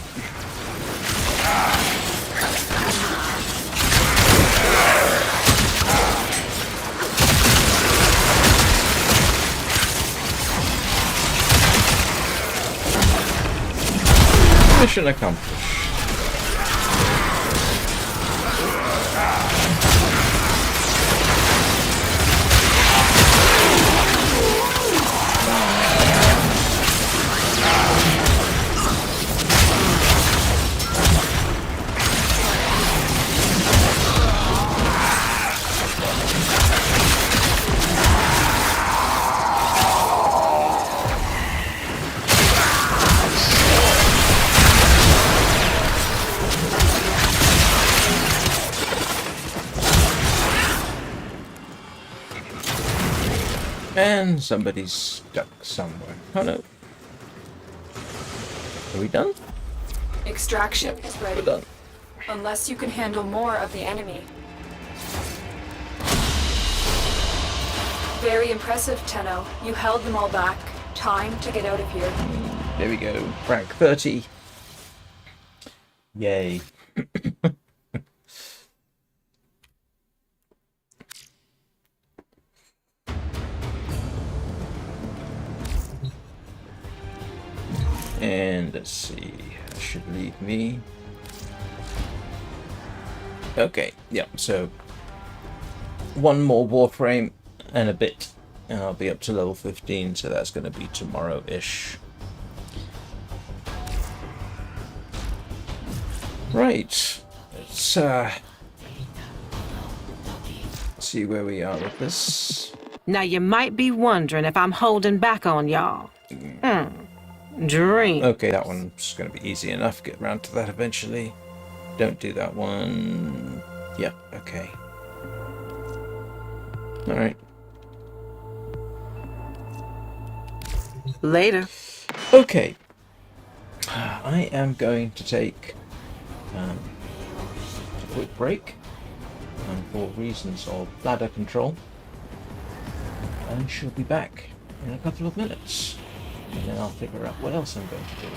Mission accomplished. And somebody's stuck somewhere. Oh no. Are we done? Extraction is ready. We're done. Unless you can handle more of the enemy. Very impressive, Tenno. You held them all back. Time to get out of here. There we go. Rank 30. Yay. And let's see, that should leave me. Okay, yeah, so one more Warframe and a bit, and I'll be up to level 15, so that's going to be tomorrow-ish. Right, let's see where we are with this. Now you might be wondering if I'm holding back on y'all. Dream. Okay, that one's going to be easy enough. Get around to that eventually. Don't do that one. Yep, okay. Alright. Later. Okay. I am going to take a quick break for reasons of bladder control. And she'll be back in a couple of minutes. And then I'll figure out what else I'm going to do.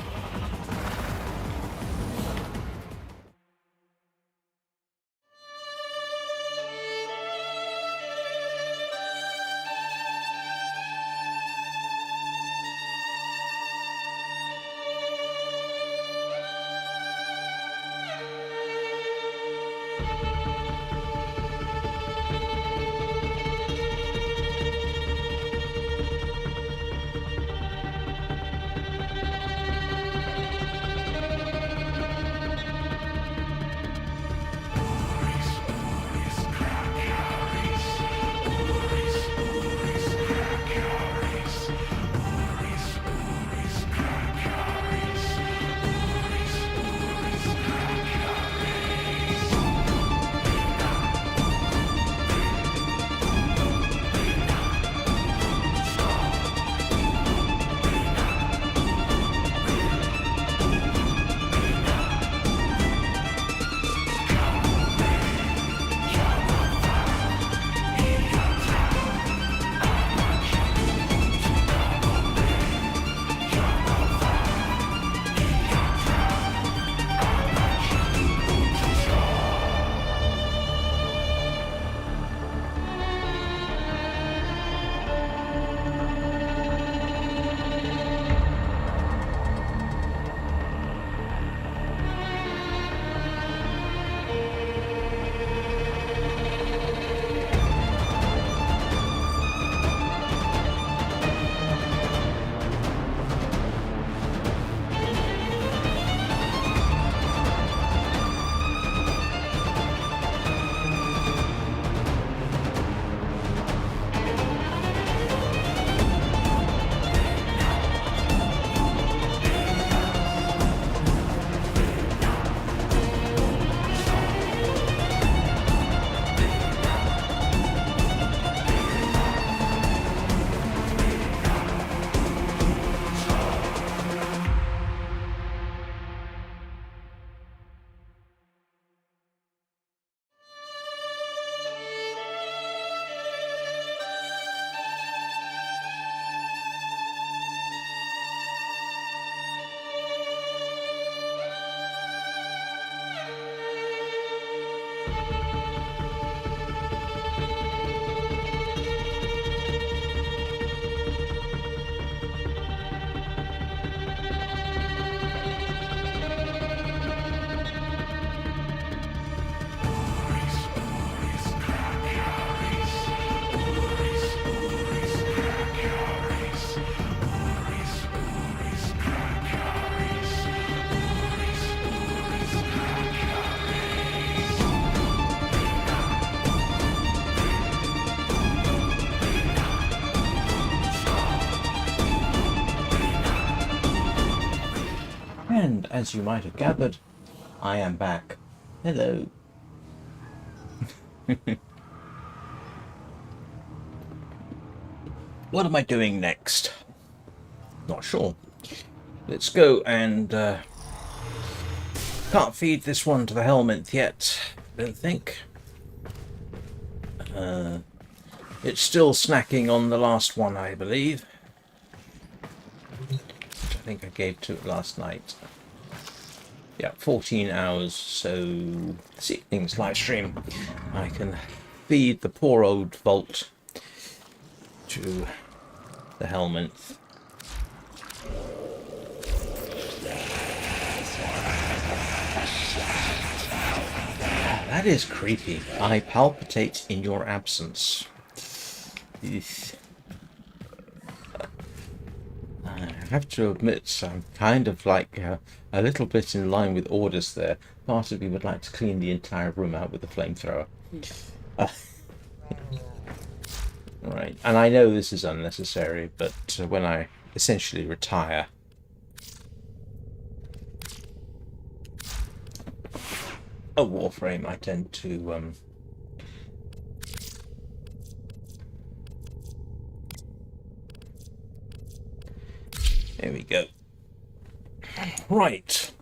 And as you might have gathered, I am back. Hello. What am I doing next? Not sure. Let's go and can't feed this one to the helmet yet, don't think. It's still snacking on the last one, I believe. Which I think I gave to it last night. Yeah, 14 hours, so this evening's live stream I can feed the poor old Vault to the helmet. That is creepy. I palpitate in your absence. Eesh. I have to admit, I'm kind of like a little bit in line with orders there. Part of me would like to clean the entire room out with a flamethrower. Right, and I know this is unnecessary, but when I essentially retire, a Warframe, I tend to there we go. Right.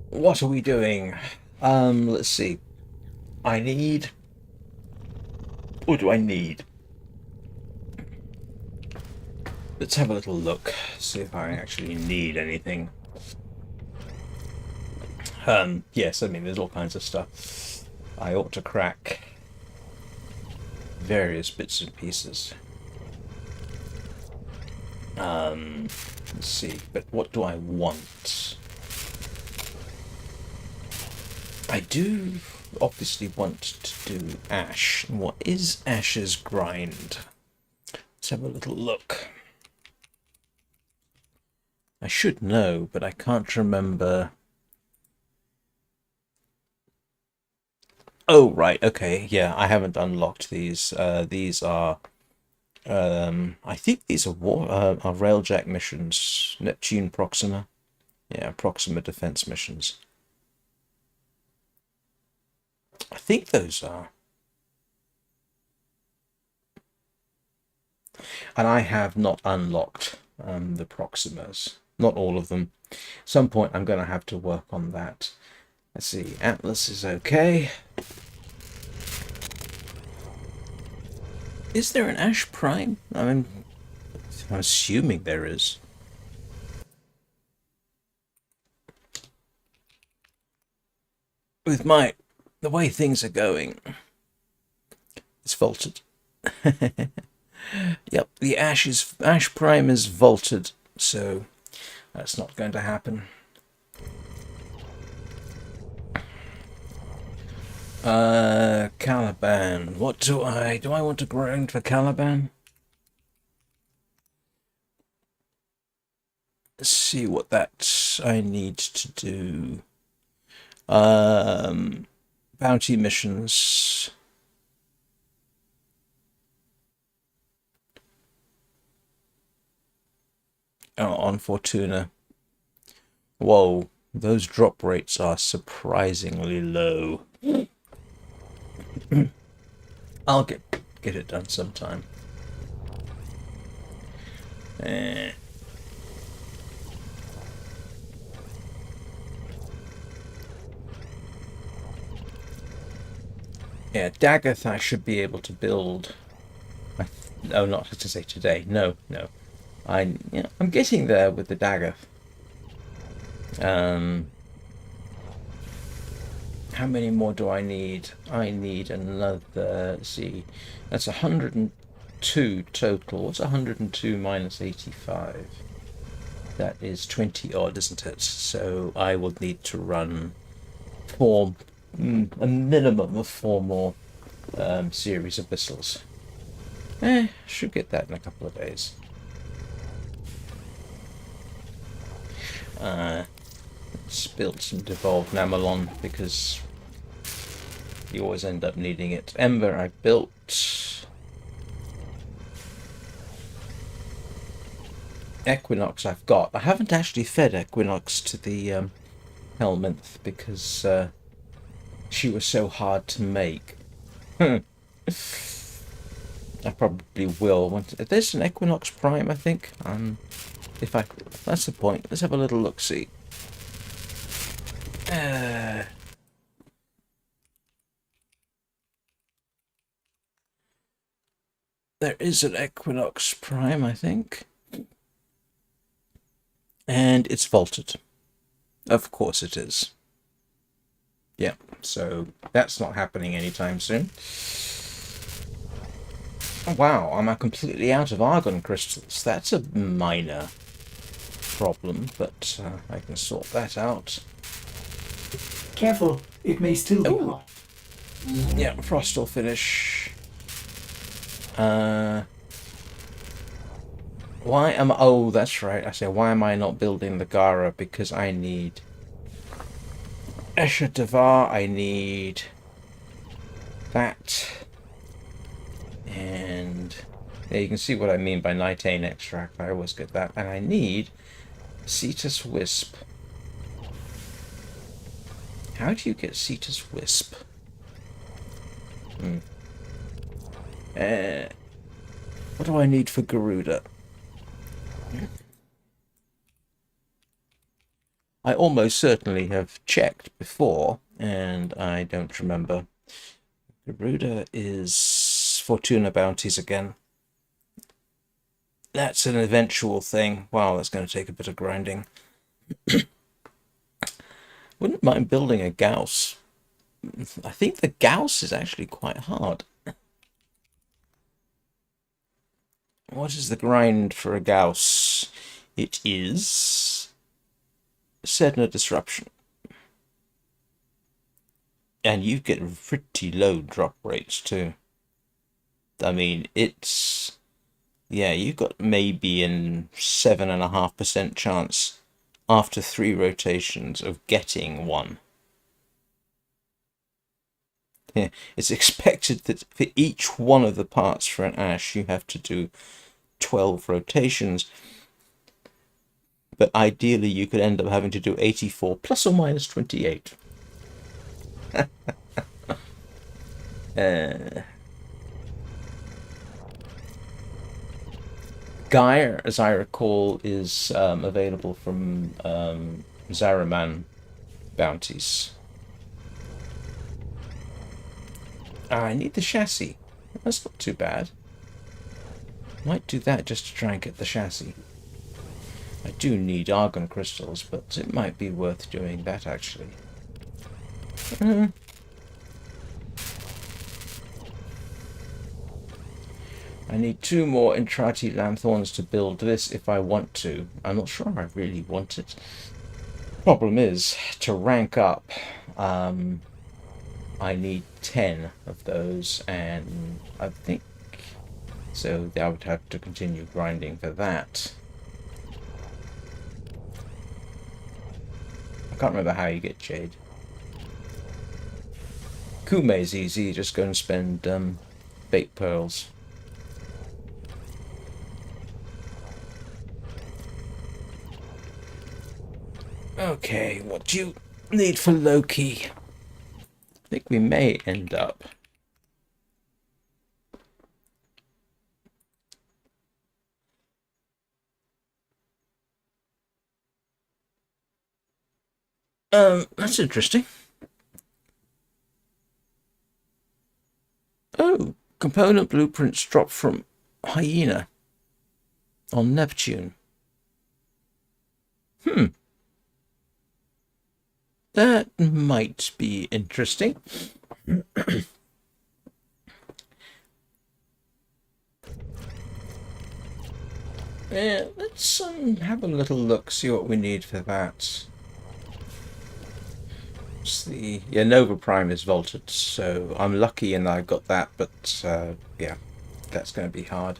What are we doing? Let's see. I need... What do I need? let's have a little look, see if I actually need anything. Yes, I mean, there's all kinds of stuff. I ought to crack various bits and pieces. Let's see, but what do I want? I do obviously want to do ash. What is Ash's grind? Let's have a little look. I should know, but I can't remember. Oh, right, okay, yeah, I haven't unlocked these. These are, I think these are Railjack missions. Neptune Proxima. Yeah, Proxima defense missions. I think those are. And I have not unlocked the Proximas. Not all of them. At some point I'm going to have to work on that. Let's see, Atlas is okay. Is there an Ash Prime? I mean, I'm assuming there is. With the way things are going, it's vaulted. Yep, the Ash Prime is vaulted, so that's not going to happen. Caliban. What do I want to grind for Caliban? Let's see what that I need to do. Bounty missions. Oh, on Fortuna. Whoa, those drop rates are surprisingly low. I'll get it done sometime. Yeah, Dagoth I should be able to build. No, not to say today. No. I'm getting there with the Dagoth. How many more do I need? I need another, let's see, that's 102 total. What's 102 minus 85? That is 20 odd, isn't it? So I will need to run a minimum of 4 more series of missiles. Should get that in a couple of days. Let's build some devolved Namalon because you always end up needing it. Ember I built. Equinox I've got. I haven't actually fed Equinox to the Helminth because she was so hard to make. I probably will. There's an Equinox Prime, I think. That's the point. Let's have a little look-see. There is an Equinox Prime, I think. And it's vaulted. Of course it is. Yeah, so that's not happening anytime soon. Oh, wow, I'm completely out of argon crystals. That's a minor problem, but I can sort that out. Careful, it may still be hot. Yeah, frost will finish. Why am I... Oh, that's right. I say, why am I not building the Gara? Because I need Escher Devar, I need that. And yeah, you can see what I mean by nitane extract. I always get that. And I need Cetus Wisp. How do you get Cetus Wisp? What do I need for Garuda? I almost certainly have checked before, and I don't remember. Garuda is Fortuna bounties again. that's an eventual thing. Wow, that's going to take a bit of grinding. Wouldn't mind building a Gauss. I think the Gauss is actually quite hard. What is the grind for a Gauss? It is Sedna Disruption. And you get pretty low drop rates too. I mean, it's... yeah, you've got maybe a 7.5% chance after 3 rotations of getting one. Yeah, it's expected that for each one of the parts for an Ash, you have to do 12 rotations. But ideally, you could end up having to do 84 plus or minus 28. Gyre, as I recall, is available from Zaraman bounties. I need the chassis. That's not too bad. Might do that just to try and get the chassis. I do need argon crystals, but it might be worth doing that actually. I need 2 more Entrati Lanthorns to build this if I want to. I'm not sure I really want it. Problem is, to rank up, I need 10 of those, and I think so I would have to continue grinding for that. I can't remember how you get Jade. Kume is easy, you just go and spend bait pearls. Okay, what do you need for Loki? I think we may end up that's interesting. Oh, component blueprints dropped from Hyena on Neptune. That might be interesting. Yeah, let's have a little look, see what we need for that. It's the Nova Prime is vaulted, so I'm lucky and I got that, but yeah, that's going to be hard.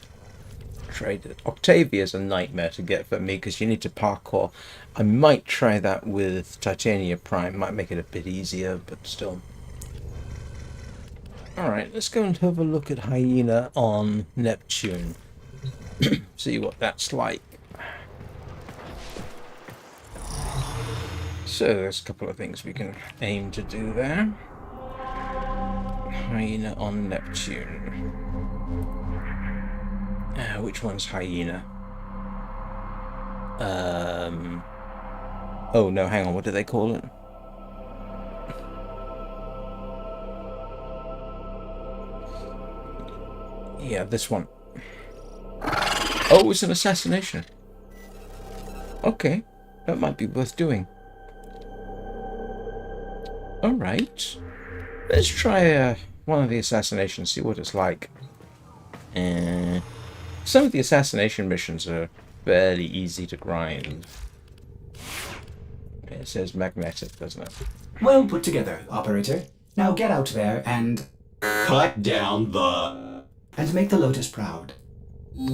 Trade Octavia is a nightmare to get for me because you need to parkour. I might try that with Titania Prime, might make it a bit easier, but still. Alright, let's go and have a look at Hyena on Neptune. See what that's like. So there's a couple of things we can aim to do there. Hyena on Neptune. Which one's Hyena? Oh no, hang on, what do they call it? Yeah, this one. Oh, it's an assassination. Okay, that might be worth doing. Alright. Let's try one of the assassinations, see what it's like. Some of the assassination missions are fairly easy to grind. It says magnetic, doesn't it? Well put together, operator. Now get out there and Cut down the... and make the Lotus proud.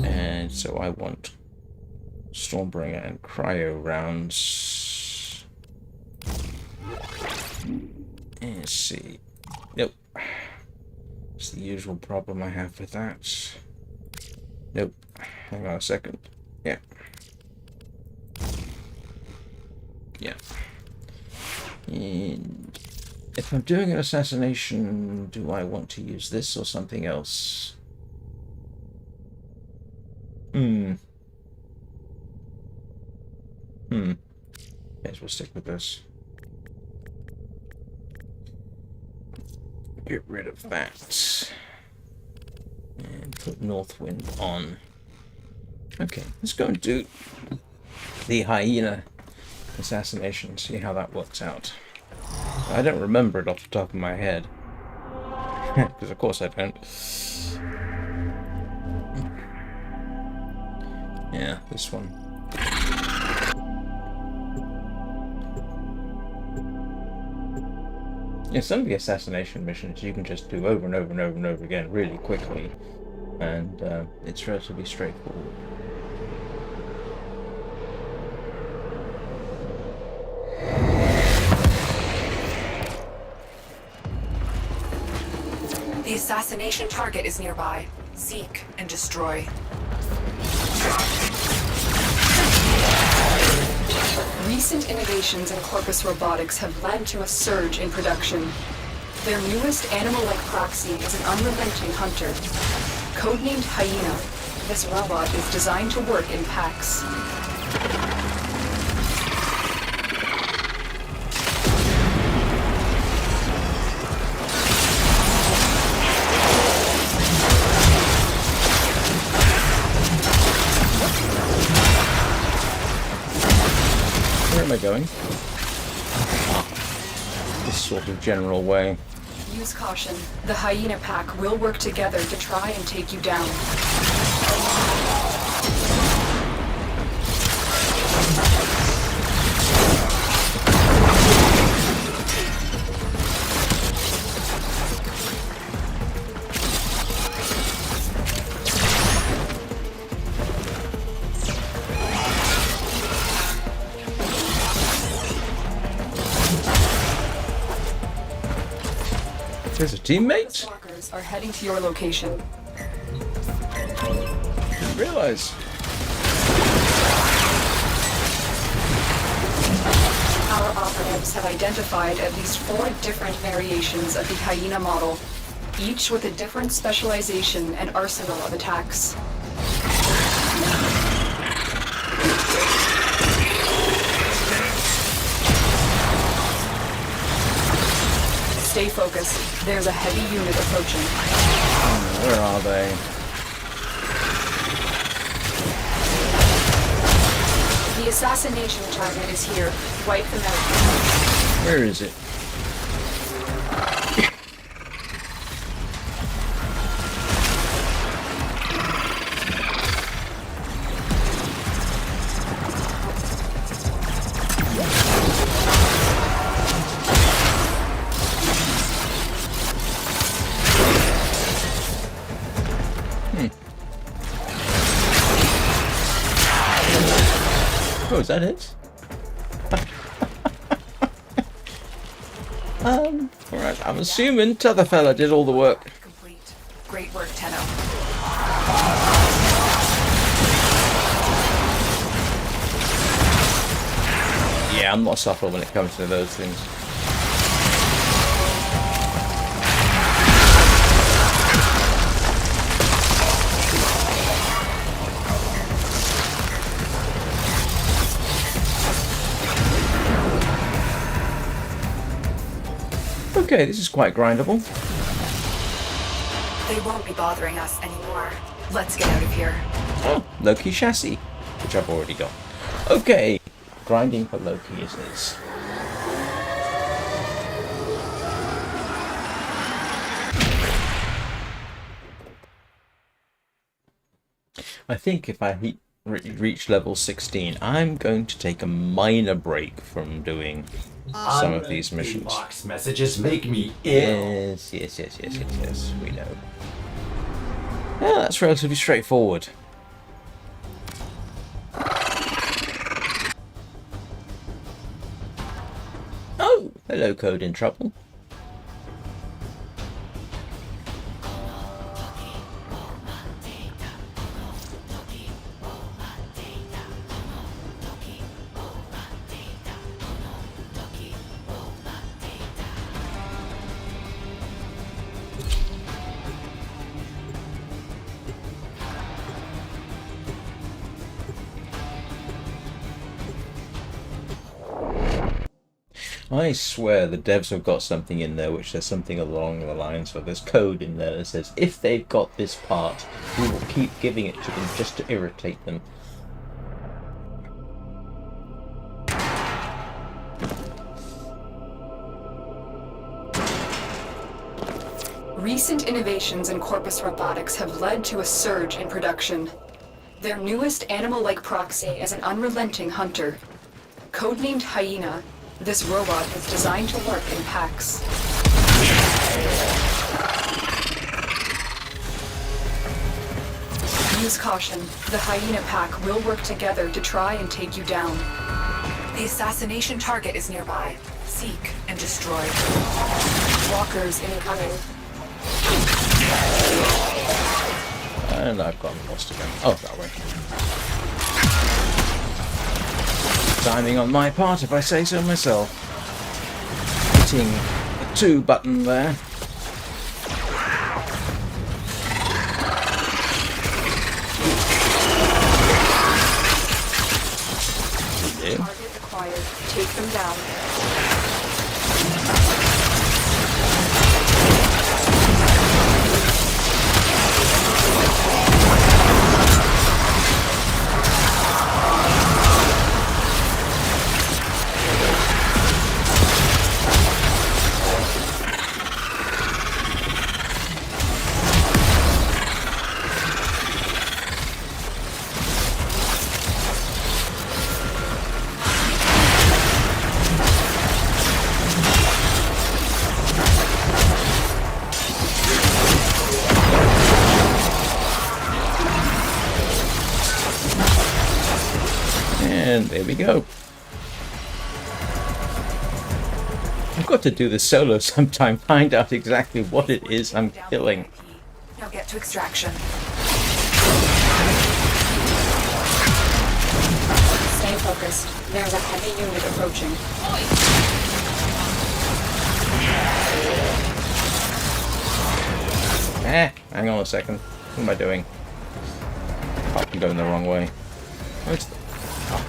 And so I want Stormbringer and Cryo rounds. Let's see. Nope. It's the usual problem I have with that. Nope. Hang on a second. Yeah. Yeah. And if I'm doing an assassination, do I want to use this or something else? Yes, we'll stick with this. Get rid of that. And put Northwind on. Okay, let's go and do the hyena assassination, see how that works out. I don't remember it off the top of my head. Because of course I don't. Yeah, this one. Yeah, some of the assassination missions you can just do over and over and over and over again really quickly. And it's relatively straightforward. The assassination target is nearby. Seek and destroy. Recent innovations in corpus robotics have led to a surge in production. Their newest animal-like proxy is an unrelenting hunter. Codenamed Hyena, this robot is designed to work in packs. Where am I going? This sort of general way. Use caution. The Hyena pack will work together to try and take you down. There's a teammate? Stalkers are heading to your location. Didn't realize. Our operatives have identified at least 4 different variations of the Hyena model, each with a different specialization and arsenal of attacks. Stay focused. There's a heavy unit approaching. Where are they? The assassination target is here. Wipe them out. Where is it? Oh, is that it? Alright, I'm assuming t'other fella did all the work. Complete. Great work, Tenno. Yeah, I'm not subtle when it comes to those things. Okay, this is quite grindable. They won't be bothering us anymore. Let's get out of here. Oh, Loki chassis, which I've already got. Okay, grinding for Loki is this. I think if I reach level 16, I'm going to take a minor break from doing some of these missions. Box messages make me ill. Yes, we know. Yeah, that's relatively straightforward. Oh, hello, Code in trouble. I swear the devs have got something in there which says something along the lines of there's code in there that says if they've got this part, we will keep giving it to them just to irritate them. Recent innovations in Corpus Robotics have led to a surge in production. Their newest animal-like proxy is an unrelenting hunter. Codenamed Hyena, this robot is designed to work in packs. Use caution. The Hyena pack will work together to try and take you down. The assassination target is nearby. Seek and destroy. Walkers incoming. And I've gotten lost again. Oh, that way. Timing on my part, if I say so myself. Hitting the 2 button there. Target acquired. Take them down. And there we go. I've got to do this solo sometime, find out exactly what it is I'm killing. Now get to extraction. Stay focused. There's a heavy unit approaching. Hang on a second. What am I doing? Oh, I'm going the wrong way. Where's the... Oh.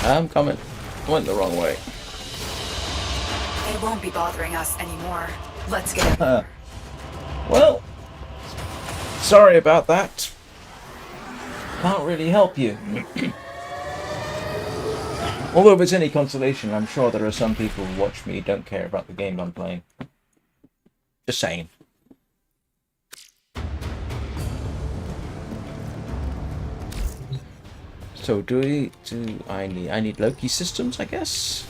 I'm coming. Went the wrong way. They won't be bothering us anymore. Let's get it. Well, sorry about that. Can't really help you. Although if it's any consolation, I'm sure there are some people who watch me who don't care about the game I'm playing. Just saying. So I need Loki systems, I guess?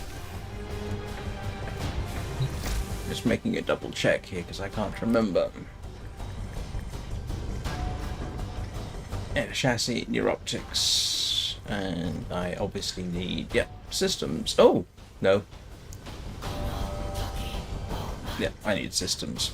Just making a double check here because I can't remember. Yeah, chassis, neuroptics, and I obviously need, systems. Oh, no. Yeah, I need systems.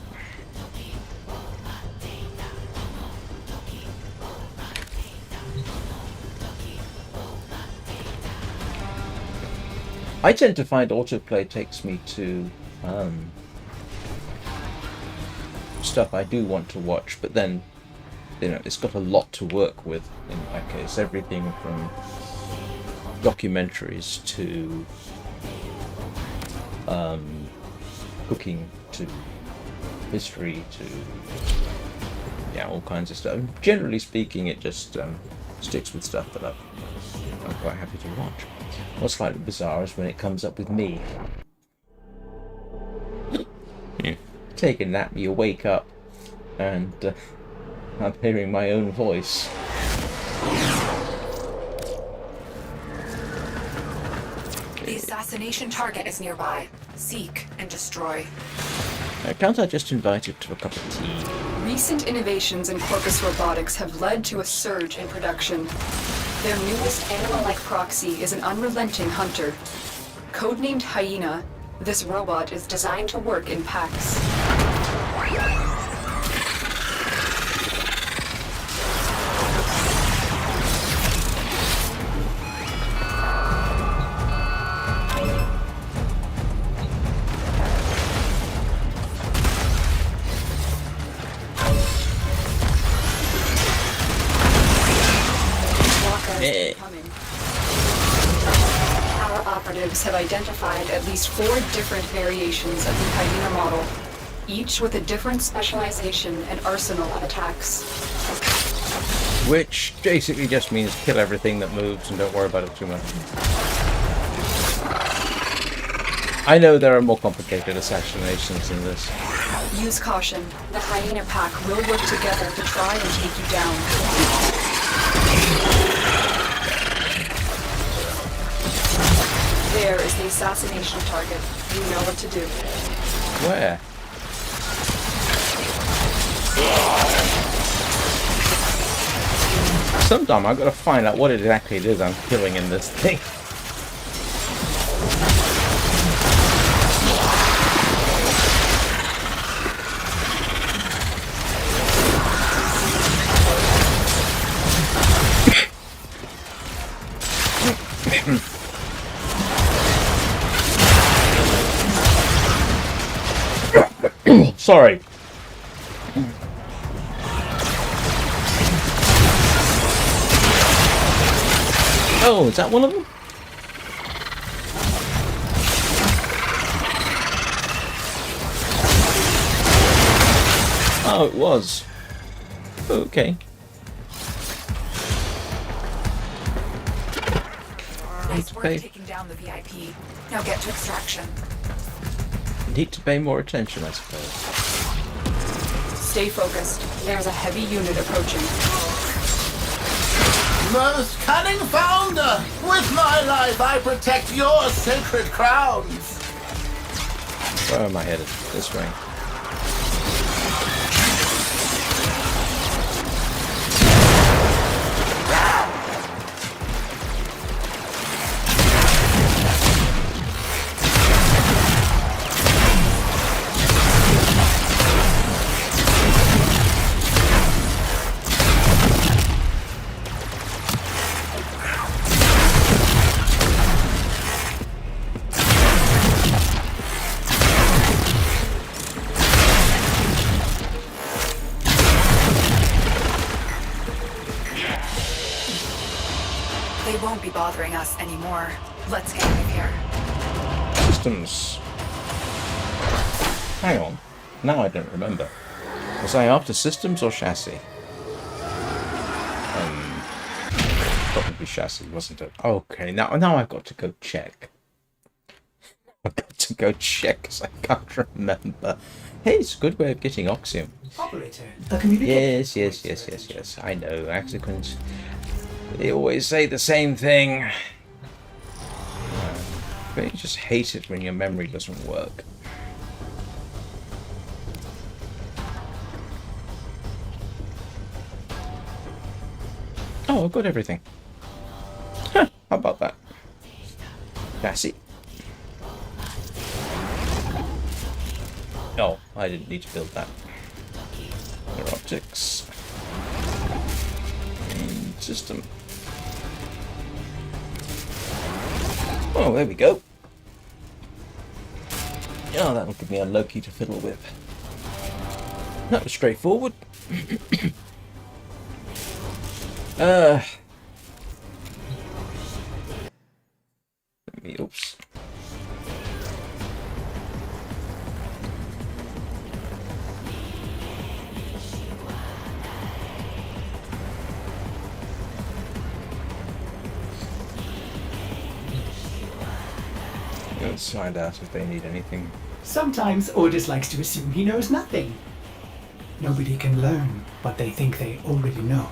I tend to find autoplay takes me to stuff I do want to watch, but then, you know, it's got a lot to work with in that case. Everything from documentaries to cooking to history to all kinds of stuff. Generally speaking, it just sticks with stuff that I'm quite happy to watch. What's slightly bizarre is when it comes up with me. You take a nap, you wake up, and I'm hearing my own voice. The assassination target is nearby. Seek and destroy. Can't I just invite it to a cup of tea? Recent innovations in Corpus Robotics have led to a surge in production. Their newest animal-like proxy is an unrelenting hunter. Codenamed Hyena, this robot is designed to work in packs. Walkers incoming. Our operatives have identified at least 4 different variations of the hyena model, each with a different specialization and arsenal of attacks. Which basically just means kill everything that moves and don't worry about it too much. I know there are more complicated assassinations than this. Use caution. The hyena pack will work together to try and take you down. There is the assassination target. You know what to do. Where? Sometime I've got to find out what exactly it is I'm killing in this thing. Sorry. Oh, is that one of them? Oh, it was. Okay. Nice work pay. taking down the VIP. Now get to extraction. Need to pay more attention, I suppose. Stay focused. There's a heavy unit approaching. Most cunning founder! With my life I protect your sacred crowns! Where am I headed? This way. They won't be bothering us anymore. Let's get out of here. Systems. Hang on. Now I don't remember. Was I after systems or chassis? Probably chassis, wasn't it? Okay, now I've got to go check. I've got to go check because I can't remember. Hey, it's a good way of getting Oxium. Operator, a communication. Yes. I know. Axicans. They always say the same thing. But you just hate it when your memory doesn't work. Oh, I've got everything. Huh, how about that? Chassis. Oh, I didn't need to build that. Their optics. And system. Oh, there we go. Oh, that'll give me a Loki to fiddle with. That was straightforward. Oops. Let's find out if they need anything. Sometimes Ordis likes to assume he knows nothing. Nobody can learn what they think they already know.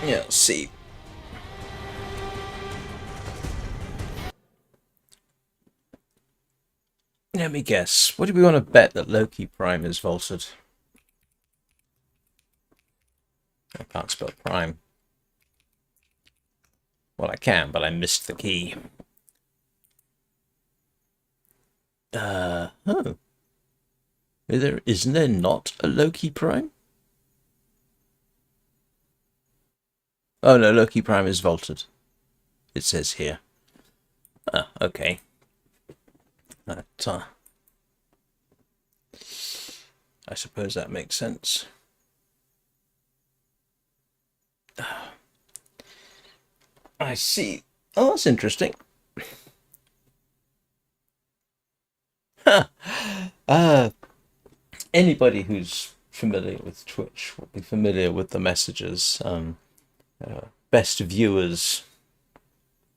Yeah, let's see. Let me guess. What do we want to bet that Loki Prime is vaulted? I can't spell Prime. Well, I can, but I missed the key. Oh. Isn't there not a Loki Prime? Oh no, Loki Prime is vaulted. It says here. Okay. I suppose that makes sense. I see. Oh, that's interesting. Anybody who's familiar with Twitch will be familiar with the messages. Best viewers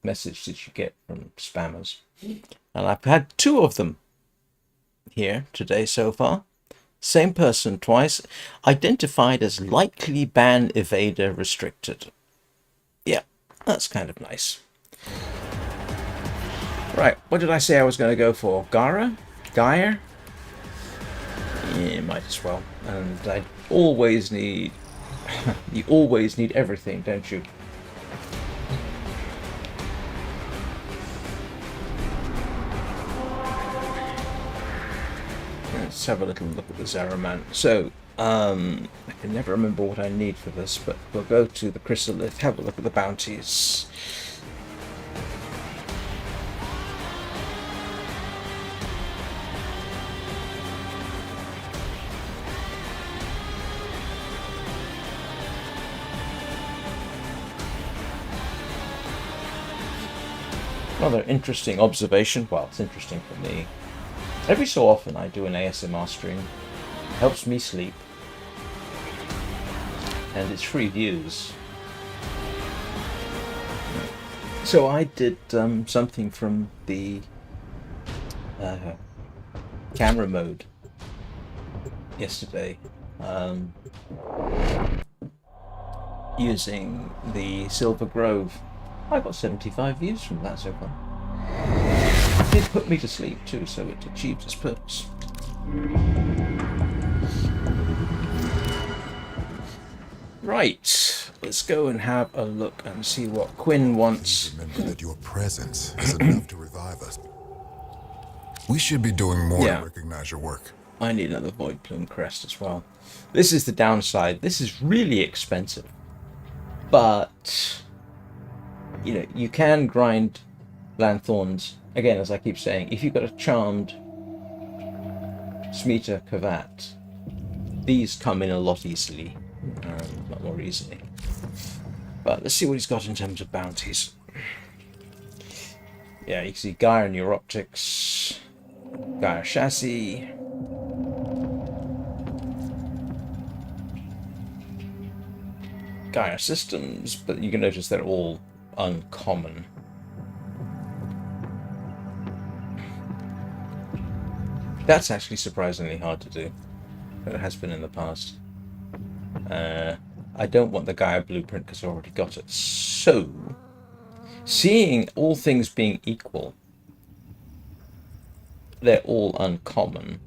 message that you get from spammers. And I've had 2 of them here today so far. Same person twice. Identified as likely ban evader restricted. Yeah, that's kind of nice. Right, what did I say I was going to go for? Gaia? Yeah, might as well. And I always need... you always need everything, don't you? Let's have a little look at the Zaraman. So, I can never remember what I need for this, but we'll go to the Chrysolith, have a look at the bounties. Another interesting observation. Well, it's interesting for me. Every so often I do an ASMR stream. Helps me sleep. And it's free views. So I did something from the camera mode yesterday. Using the Silver Grove. I got 75 views from that so far. It did put me to sleep too, so it achieved its purpose. Right, let's go and have a look and see what Quinn wants. Remember that your presence is enough to revive us. We should be doing more to recognize your work. I need another Void Plume crest as well. This is the downside. This is really expensive. But... you know, you can grind Lanthorns. Again, as I keep saying, if you've got a charmed Achilles the Kavat, these come in a lot easily. A lot more easily. But let's see what he's got in terms of bounties. Yeah, you can see Gaia Neuroptics, Gaia Chassis, Gaia Systems, but you can notice they're all uncommon. That's actually surprisingly hard to do. It has been in the past. I don't want the Gaia blueprint because I already got it. So, seeing all things being equal, they're all uncommon.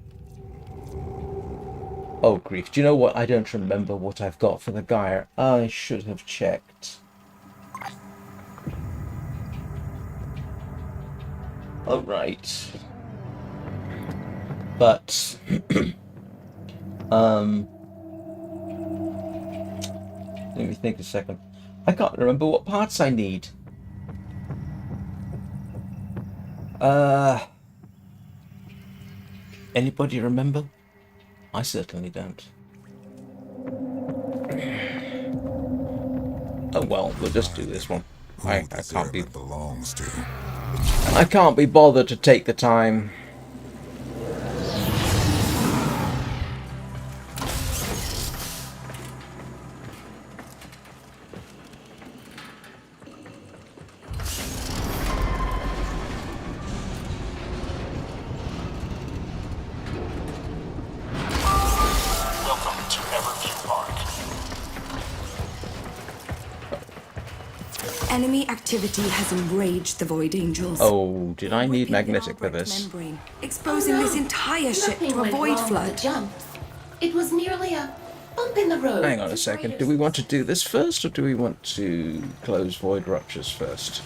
Oh grief, do you know what? I don't remember what I've got for the Gaia. I should have checked. Oh, right. But, let me think a second. I can't remember what parts I need. Anybody remember? I certainly don't. Oh well, we'll just do this one. I can't be belongs to. I can't be bothered to take the time. Enemy activity has enraged the Void Angels. Oh, did I need magnetic for this? Membrane, exposing this entire ship Nothing to a went void wrong on flood. the jump. It was merely a bump in the road. Hang on a second. Do we want to do this first, or do we want to close Void Ruptures first?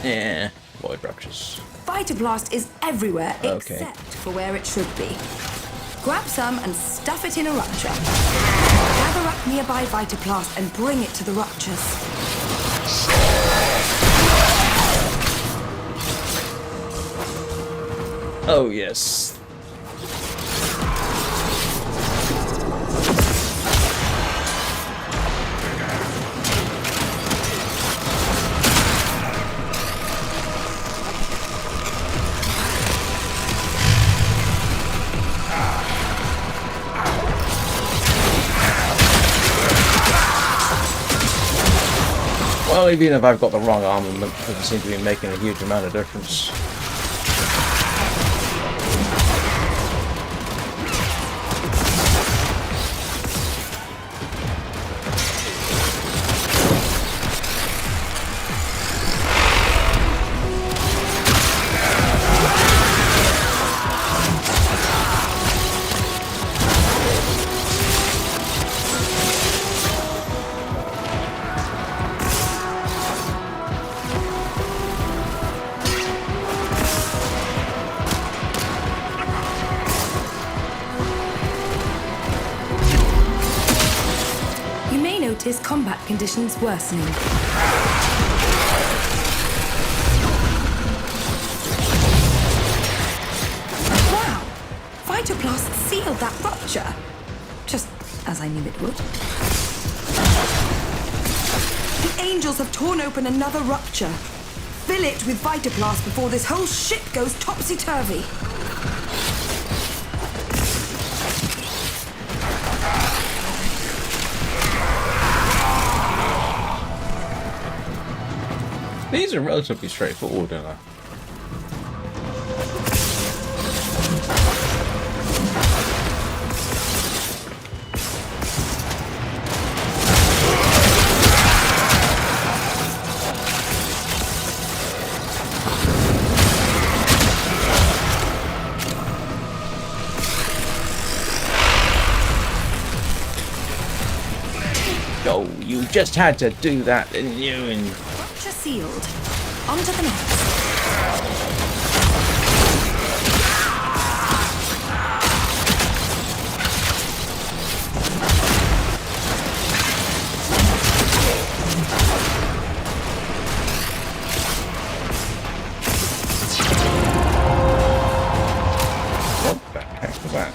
Yeah, Void Ruptures. Vitablast is everywhere Okay. except for where it should be. Grab some and stuff it in a rupture. Gather up nearby Vitablast and bring it to the ruptures. Oh yes. Well, even if I've got the wrong armament, it doesn't seem to be making a huge amount of difference. Notice combat conditions worsening. Wow! Phytoplast sealed that rupture. Just as I knew it would. The angels have torn open another rupture. Fill it with Phytoplast before this whole ship goes topsy-turvy. These are relatively straightforward, aren't they? Oh, you just had to do that, didn't you? And Rupture sealed. On to the next. what the heck was that?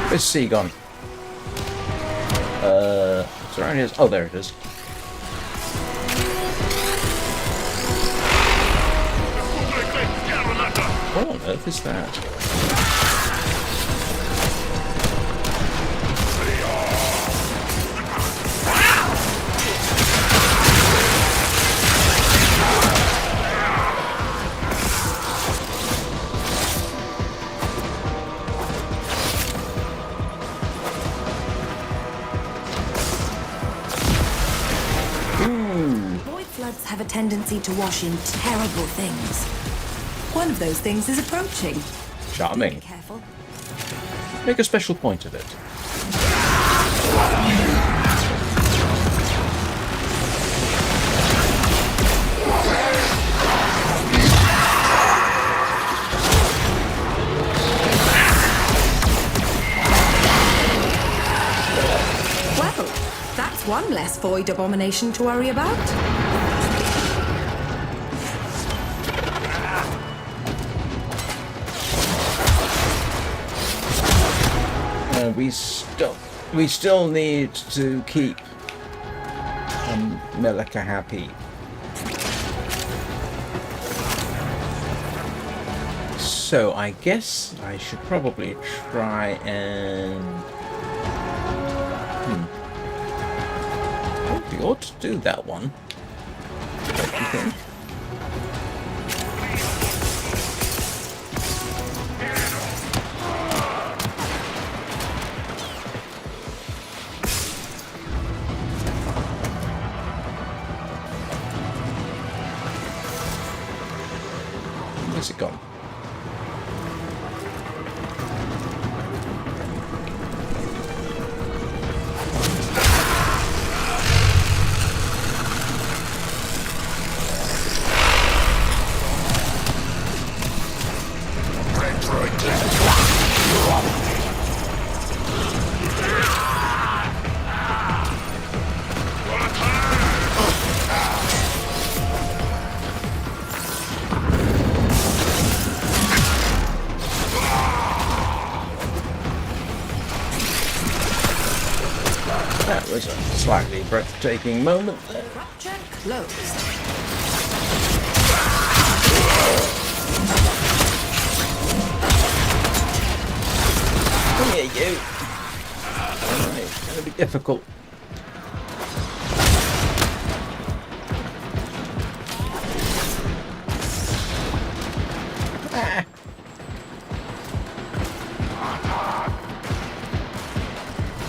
Where's C gone? It's around here. Oh, there it is. What on earth is that? Have a tendency to wash in terrible things. One of those things is approaching. Charming. Be careful. Make a special point of it. Well, that's one less void abomination to worry about. We still need to keep Melika happy. So I guess I should probably try and we ought to do that one. What do you think? Where's it gone? That was a slightly breathtaking moment there. Rupture closed. difficult.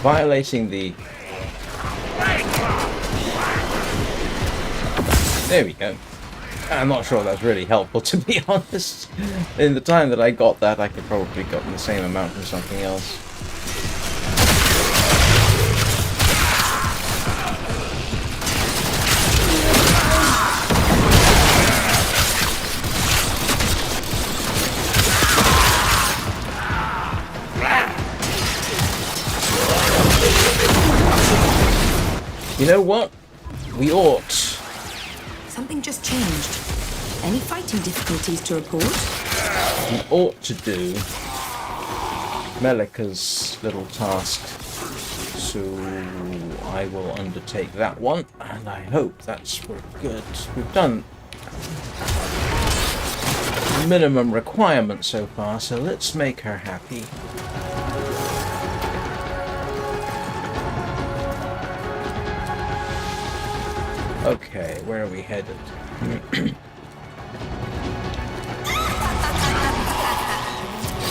Violating the... There we go. I'm not sure that's really helpful, to be honest. In the time that I got that, I could probably have gotten the same amount from something else. You know what? We ought. Something just changed. Any fighting difficulties to report? We ought to do Melika's little task. So I will undertake that one, and I hope that's good. We've done minimum requirement so far, so let's make her happy. Okay, where are we headed?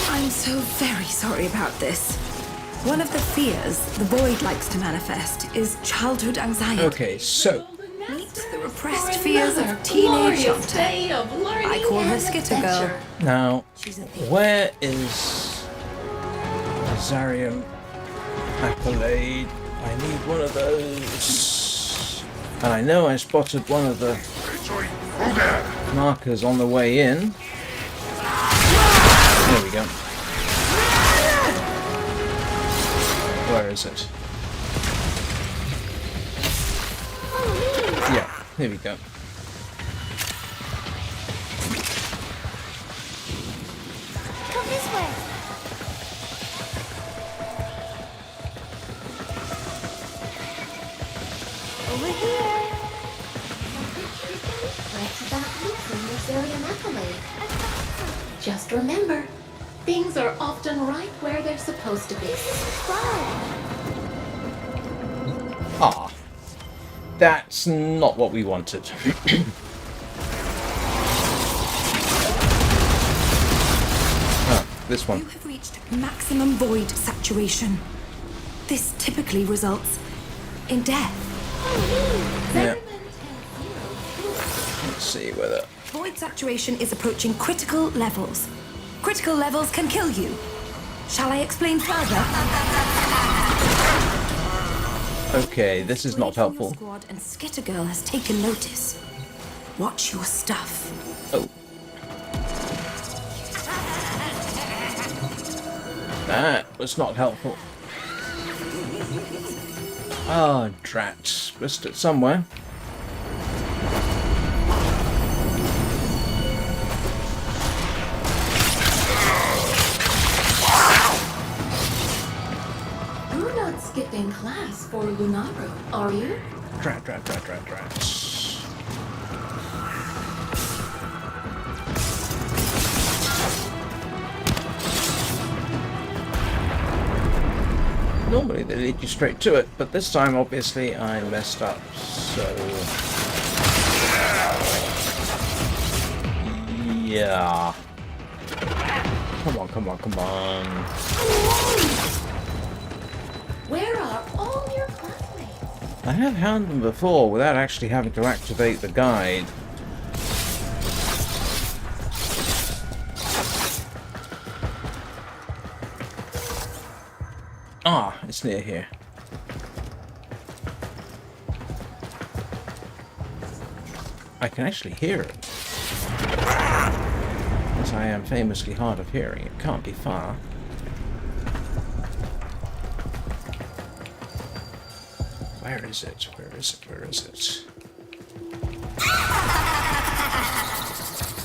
I'm so very sorry about this. One of the fears the Void likes to manifest is childhood anxiety. Okay, so... Meet the repressed fears of teenage Yonta. I call her Skitter Girl. Now, where is Azarium Accolade? I need one of those. And I know I spotted one of the markers on the way in. There we go. Where is it? Yeah, here we go. Come this way. Over here. What's about losing the Zarian accolade? Just remember, things are often right where they're supposed to be. Ah, that's not what we wanted. This one. You have reached maximum void saturation. This typically results in death. Yeah. Let's see whether... Void saturation is approaching critical levels. Critical levels can kill you. Shall I explain further? Okay, this is not helpful. Squad and Skitter Girl has taken notice. Watch your stuff. Oh. That was not helpful. Ah, drat. Missed it somewhere. You're not skipping class for Lunaro, are you? Drat. Normally they lead you straight to it, but this time obviously I messed up, so... Yeah. Come on. Where are all your classmates? I have found them before without actually having to activate the guide. Ah, it's near here. I can actually hear it. As I am famously hard of hearing, it can't be far. Where is it?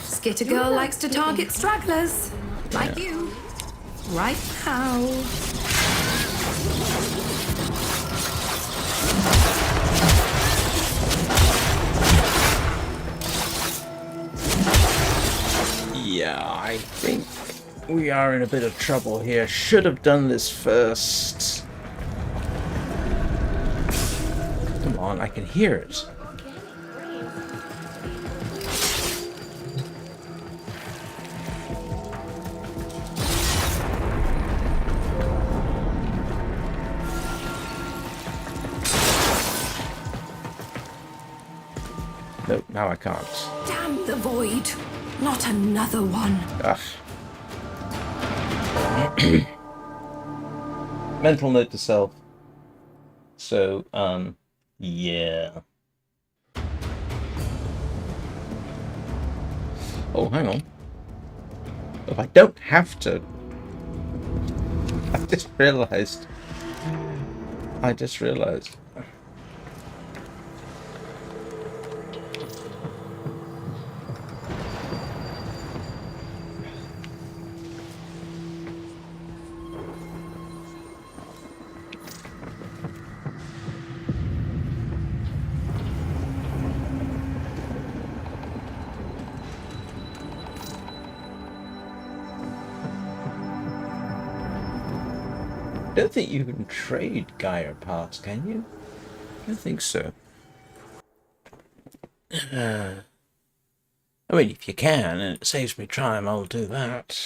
Skitter Girl likes to target stragglers. Like you. Right now. Yeah, I think we are in a bit of trouble here. Should have done this first. on. I can hear it. Nope, now I can't. Damn the void. Not another one. Ugh. Mental note to self. So, yeah. Oh, hang on. If I don't have to... I just realized. I don't think you can trade Gaia parts, can you? I don't think so. I mean, if you can, and it saves me time, I'll do that.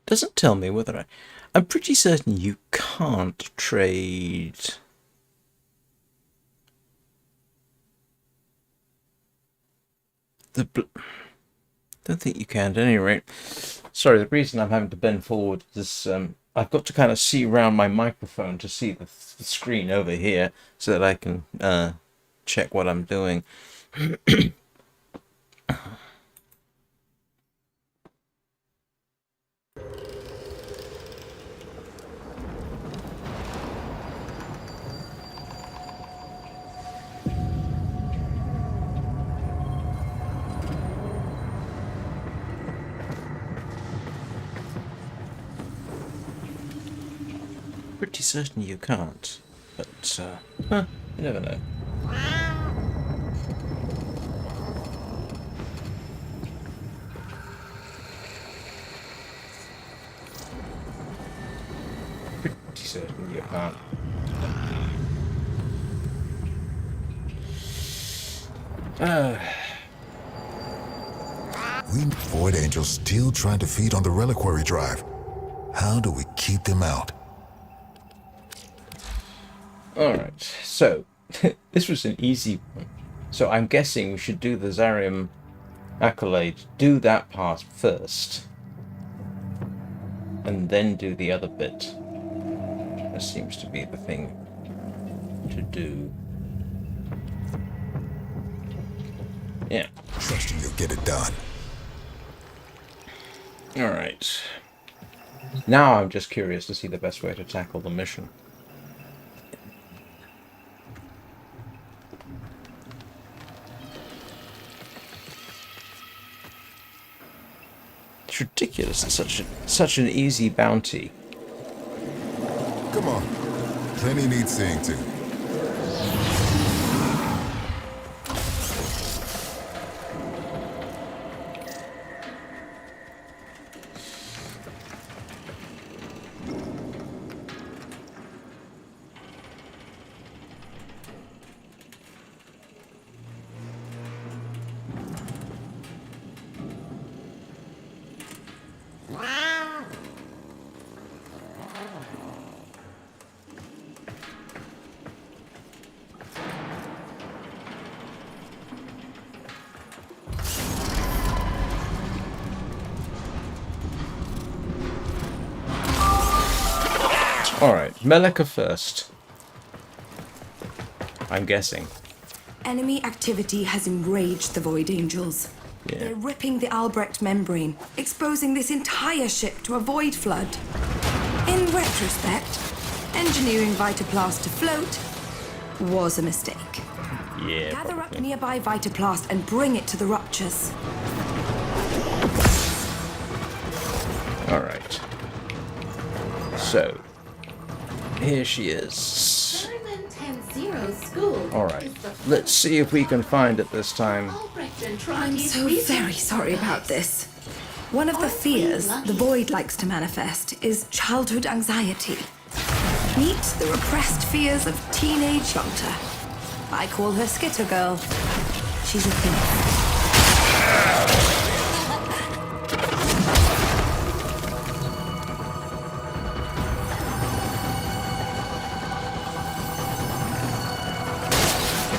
Doesn't tell me whether I'm pretty certain you can't trade. Don't think you can at any rate. Sorry, the reason I'm having to bend forward is I've got to kind of see around my microphone to see the screen over here so that I can check what I'm doing. Pretty certain you can't, but you never know. Pretty certain you can't. We Void Angels still trying to feed on the reliquary drive. How do we keep them out? Alright, so this was an easy one. So I'm guessing we should do the Zarium accolade, do that part first, and then do the other bit. That seems to be the thing to do. Yeah. Trusting you'll get it done. Alright. Now I'm just curious to see the best way to tackle the mission. It's ridiculous. It's such an easy bounty. Come on. Plenty needs seeing to. Alright, Melika first. I'm guessing. Enemy activity has enraged the Void Angels. Yeah. They're ripping the Albrecht membrane, exposing this entire ship to a void flood. In retrospect, engineering Vitaplast to float was a mistake. Yeah. Gather up nearby Vitaplast and bring it to the ruptures. Alright. So, here she is. Sherman 10-0's school. Alright, let's see if we can find it this time. I'm so very sorry about this. One of the fears the Void likes to manifest is childhood anxiety. Meet the repressed fears of teenage Yonta. I call her Skitter Girl. She's a thief.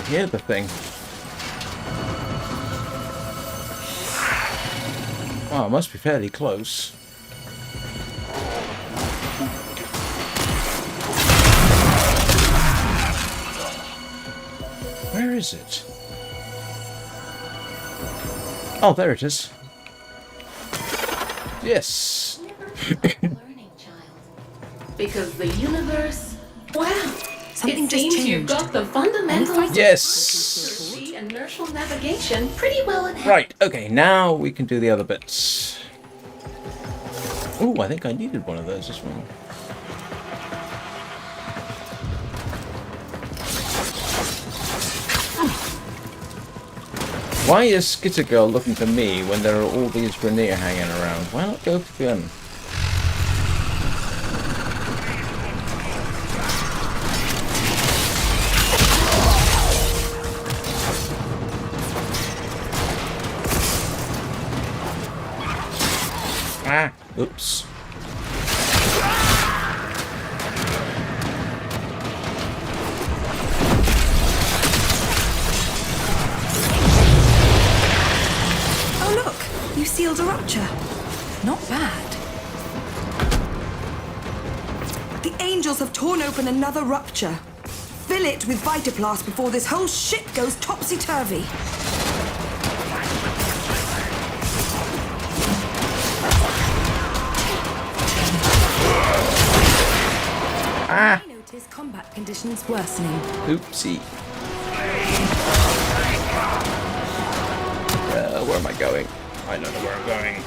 Hear the thing. Oh, it must be fairly close. Where is it? Oh, there it is. Yes. Learning child. Because the universe. Wow. Something it just seems changed. You've got the fundamentals. Yes. Of inertial navigation pretty well in hand. Right. Okay. Now we can do the other bits. Oh, I think I needed one of those as well. Why is Skitter Girl looking for me when there are all these Grenier hanging around? Why not go for them? Ah, oops. Oh look, you sealed a rupture. Not bad. The angels have torn open another rupture. Fill it with Vitaplast before this whole shit goes topsy-turvy. Ah! I notice combat conditions worsening. Oopsie. Where am I going? I don't know where I'm going.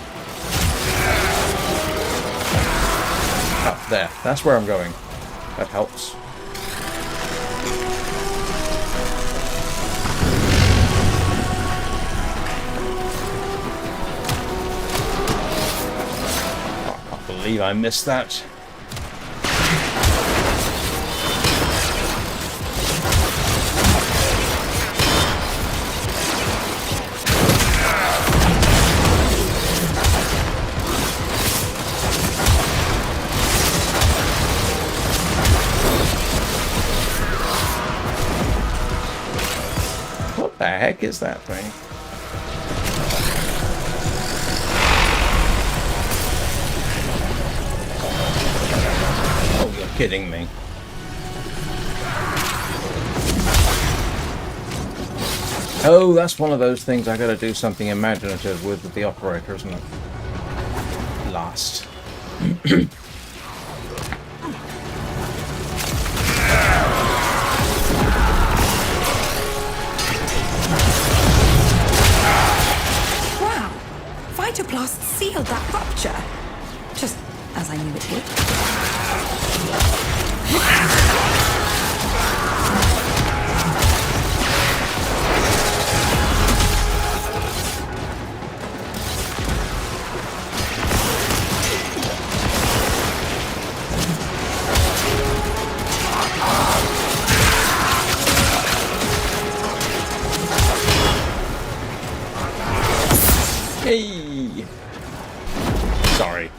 Oh, there. That's where I'm going. That helps. Oh, I can't believe I missed that. What the heck is that thing? Oh, you're kidding me. Oh, that's one of those things I gotta do something imaginative with the operator, isn't it? Last. Wow, Vitaplast sealed that rupture. Just as I knew it would. Hey! Sorry.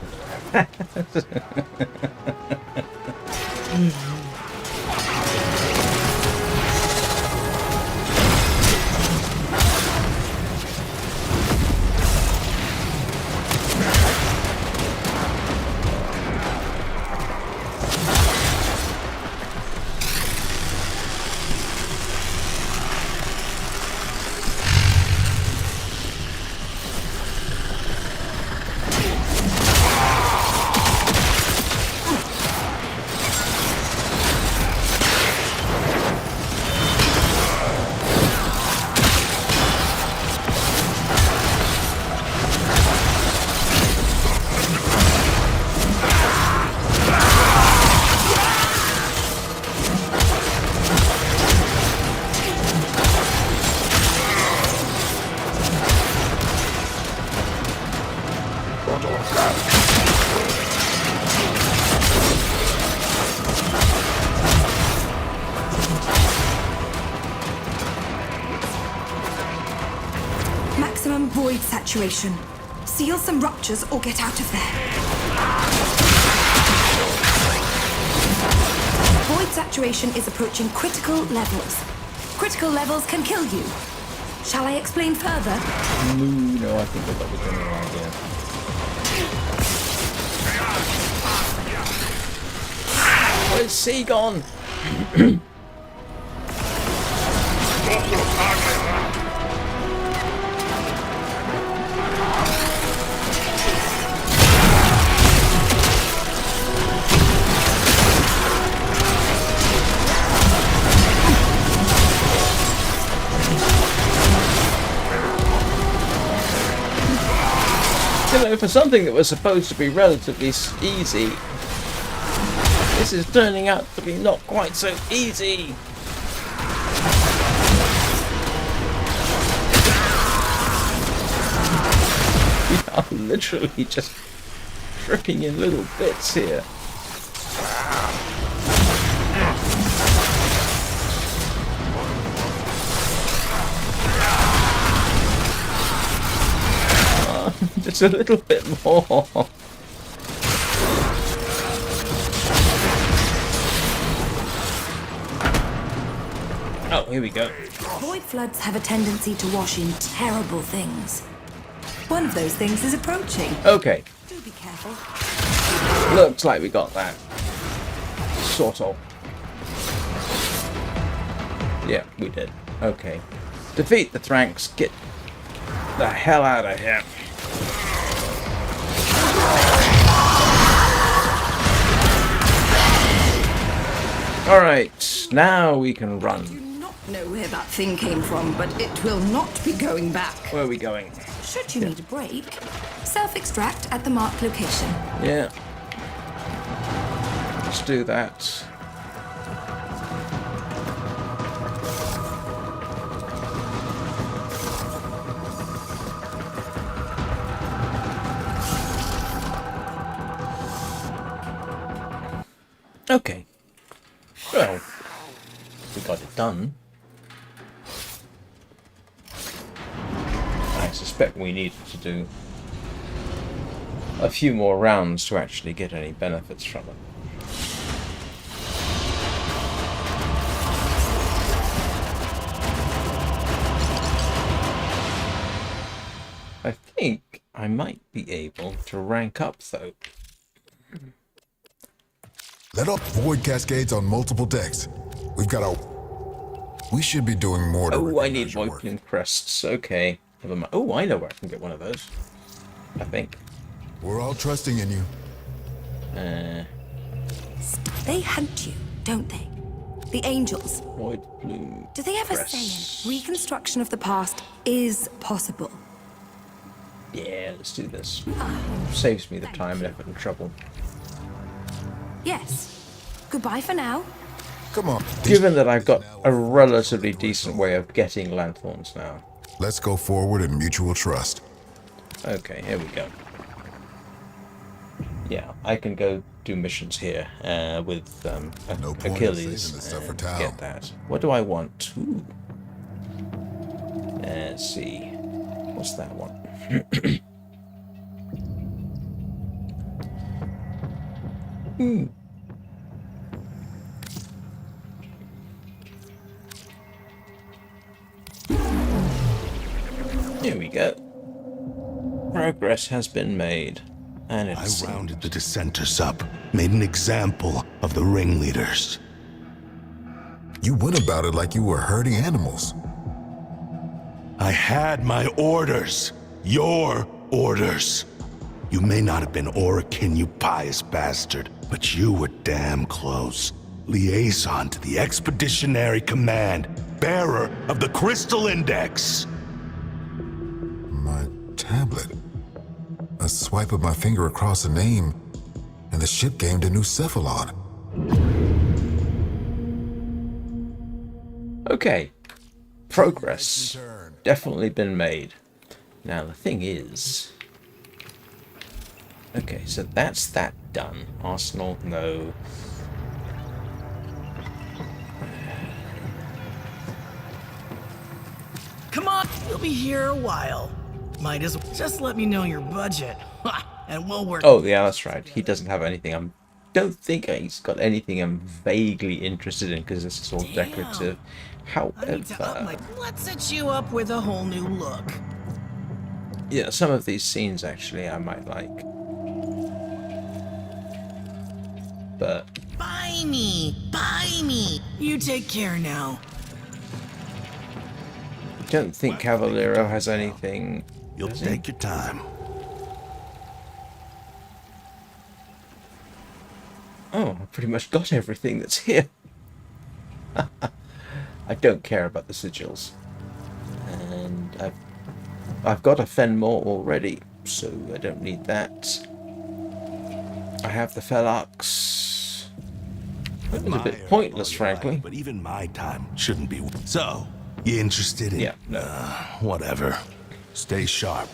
Void saturation. Seal some ruptures or get out of there. Void saturation is approaching critical levels. Critical levels can kill you. Shall I explain further? No, I think I got the general idea. Where's C gone? You know, for something that was supposed to be relatively easy, this is turning out to be not quite so easy. We are literally just tripping in little bits here. Just a little bit more. Oh, here we go. Void floods have a tendency to wash in terrible things. One of those things is approaching. Okay. Do be careful. Looks like we got that. Sort of. Yeah, we did. Okay. Defeat the Thranks. Get the hell out of here. Alright, now we can run. I do not know where that thing came from, but it will not be going back. Where are we going? Should you need a break, self-extract at the marked location. Yeah. Let's do that. Okay. Well, we got it done. I suspect we needed to do a few more rounds to actually get any benefits from it. I think I might be able to rank up though. Let off void cascades on multiple decks. We've got a... We should be doing more to Oh, I need recognize your work. Voidling crests. Okay. Never mind. Oh, I know where I can get one of those. I think. We're all trusting in you. They hunt you, don't they? The angels. Void bloom. Do they ever say reconstruction of the past is possible? Yeah, let's do this. Saves me the time and effort and trouble. Yes. Goodbye for now. Come on. Given that I've got a relatively decent way of getting lanthorns now. Let's go forward in mutual trust. Okay, here we go. Yeah, I can go do missions here with No point in Achilles saving this stuff for and town. get that. What do I want? Ooh. Let's see. What's that one? Here we go. Progress has been made. And I rounded the dissenters up, made an example of the ringleaders. You went about it like you were herding animals. I had my orders. Your orders. You may not have been Orokin, you pious bastard, but you were damn close. Liaison to the Expeditionary Command, bearer of the Crystal Index. My tablet. A swipe of my finger across a name, and the ship gained a new cephalon. Okay. Progress. Definitely been made. Now the thing is... Okay, so that's that done. Arsenal, no. Come on, you'll be here a while. Might as well just let me know your budget, and we'll work. Oh yeah, that's right. He doesn't have anything. Don't think he's got anything I'm vaguely interested in because this is all decorative. I need to up my. However, Let's set you up with a whole new look. yeah, some of these scenes actually I might like, but Buy me, buy me. You take care now. I don't think Cavallero has anything. You'll take your time. Oh, I pretty much got everything that's here. I don't care about the sigils, and I've got a Fenmore already, so I don't need that. I have the Felox. It was a bit pointless, frankly. But even my time shouldn't be. So, you interested in? Yeah, no. Whatever. Stay sharp.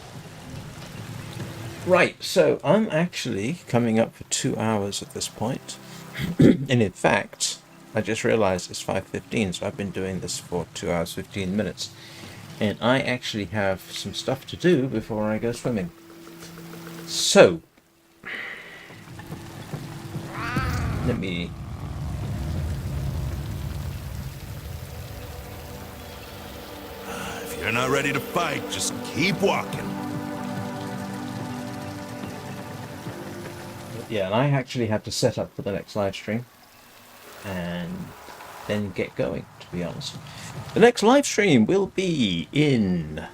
Right, so I'm actually coming up for 2 hours at this point. And in fact, I just realized it's 5:15, so I've been doing this for 2 hours 15 minutes. And I actually have some stuff to do before I go swimming. So, let me... If you're not ready to fight, just keep walking. Yeah, and I actually have to set up for the next live stream and then get going, to be honest. The next live stream will be in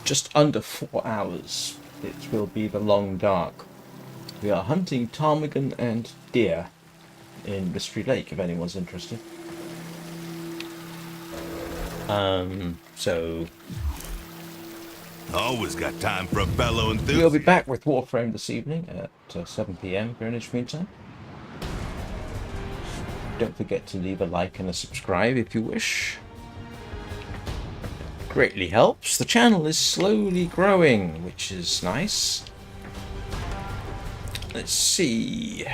just under 4 hours. It will be the Long Dark. We are hunting ptarmigan and deer in Mystery Lake, if anyone's interested. So... Always got time for a fellow enthusiast. We'll be back with Warframe this evening at 7 PM Greenwich Mean Time. Don't forget to leave a like and a subscribe if you wish. Greatly helps. The channel is slowly growing, which is nice. Let's see.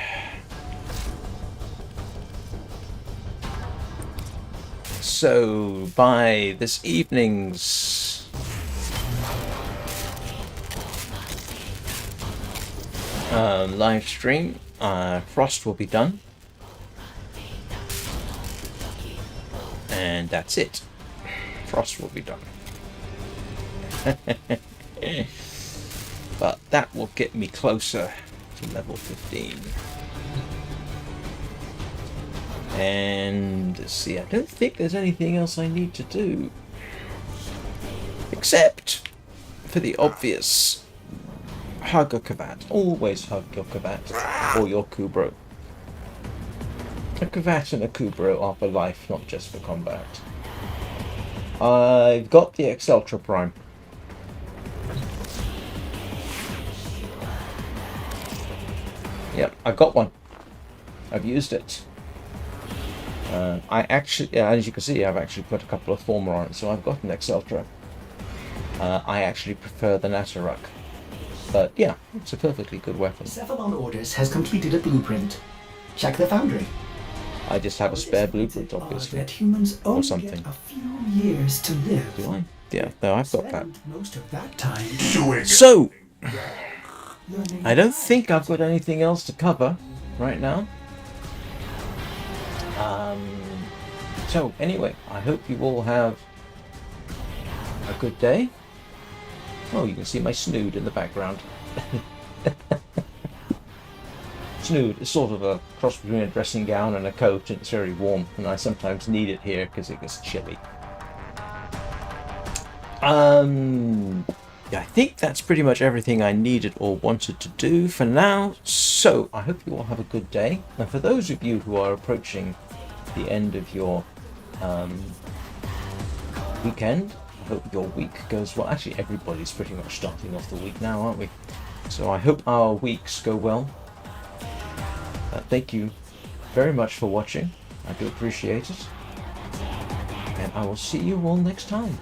So, by this evening's live stream, Frost will be done, and that's it. Frost will be done. But that will get me closer to level 15. And let's see, I don't think there's anything else I need to do except for the obvious. Hug a Kavat. Always hug your Kavat or your Kubro. A Kavat and a Kubro are for life, not just for combat. I've got the Exceltra Prime. Yep, I got one. I've used it. I actually, as you can see, I've actually put a couple of Former on it, so I've got an Exceltra. I actually prefer the Nataruk. But yeah, it's a perfectly good weapon. Cephalon Orders has completed a blueprint. Check the foundry. I just have a spare blueprint, obviously. That humans only or something. get a few years to live. Do I? Yeah, no, I've got that. Most of that time. So, I don't think I've got anything else to cover right now. So anyway, I hope you all have a good day. Oh, you can see my snood in the background. Snood is sort of a cross between a dressing gown and a coat, and it's very warm, and I sometimes need it here because it gets chilly. Yeah, I think that's pretty much everything I needed or wanted to do for now. So, I hope you all have a good day. And for those of you who are approaching the end of your weekend, I hope your week goes well. Actually, everybody's pretty much starting off the week now, aren't we? So I hope our weeks go well. Thank you very much for watching. I do appreciate it. And I will see you all next time.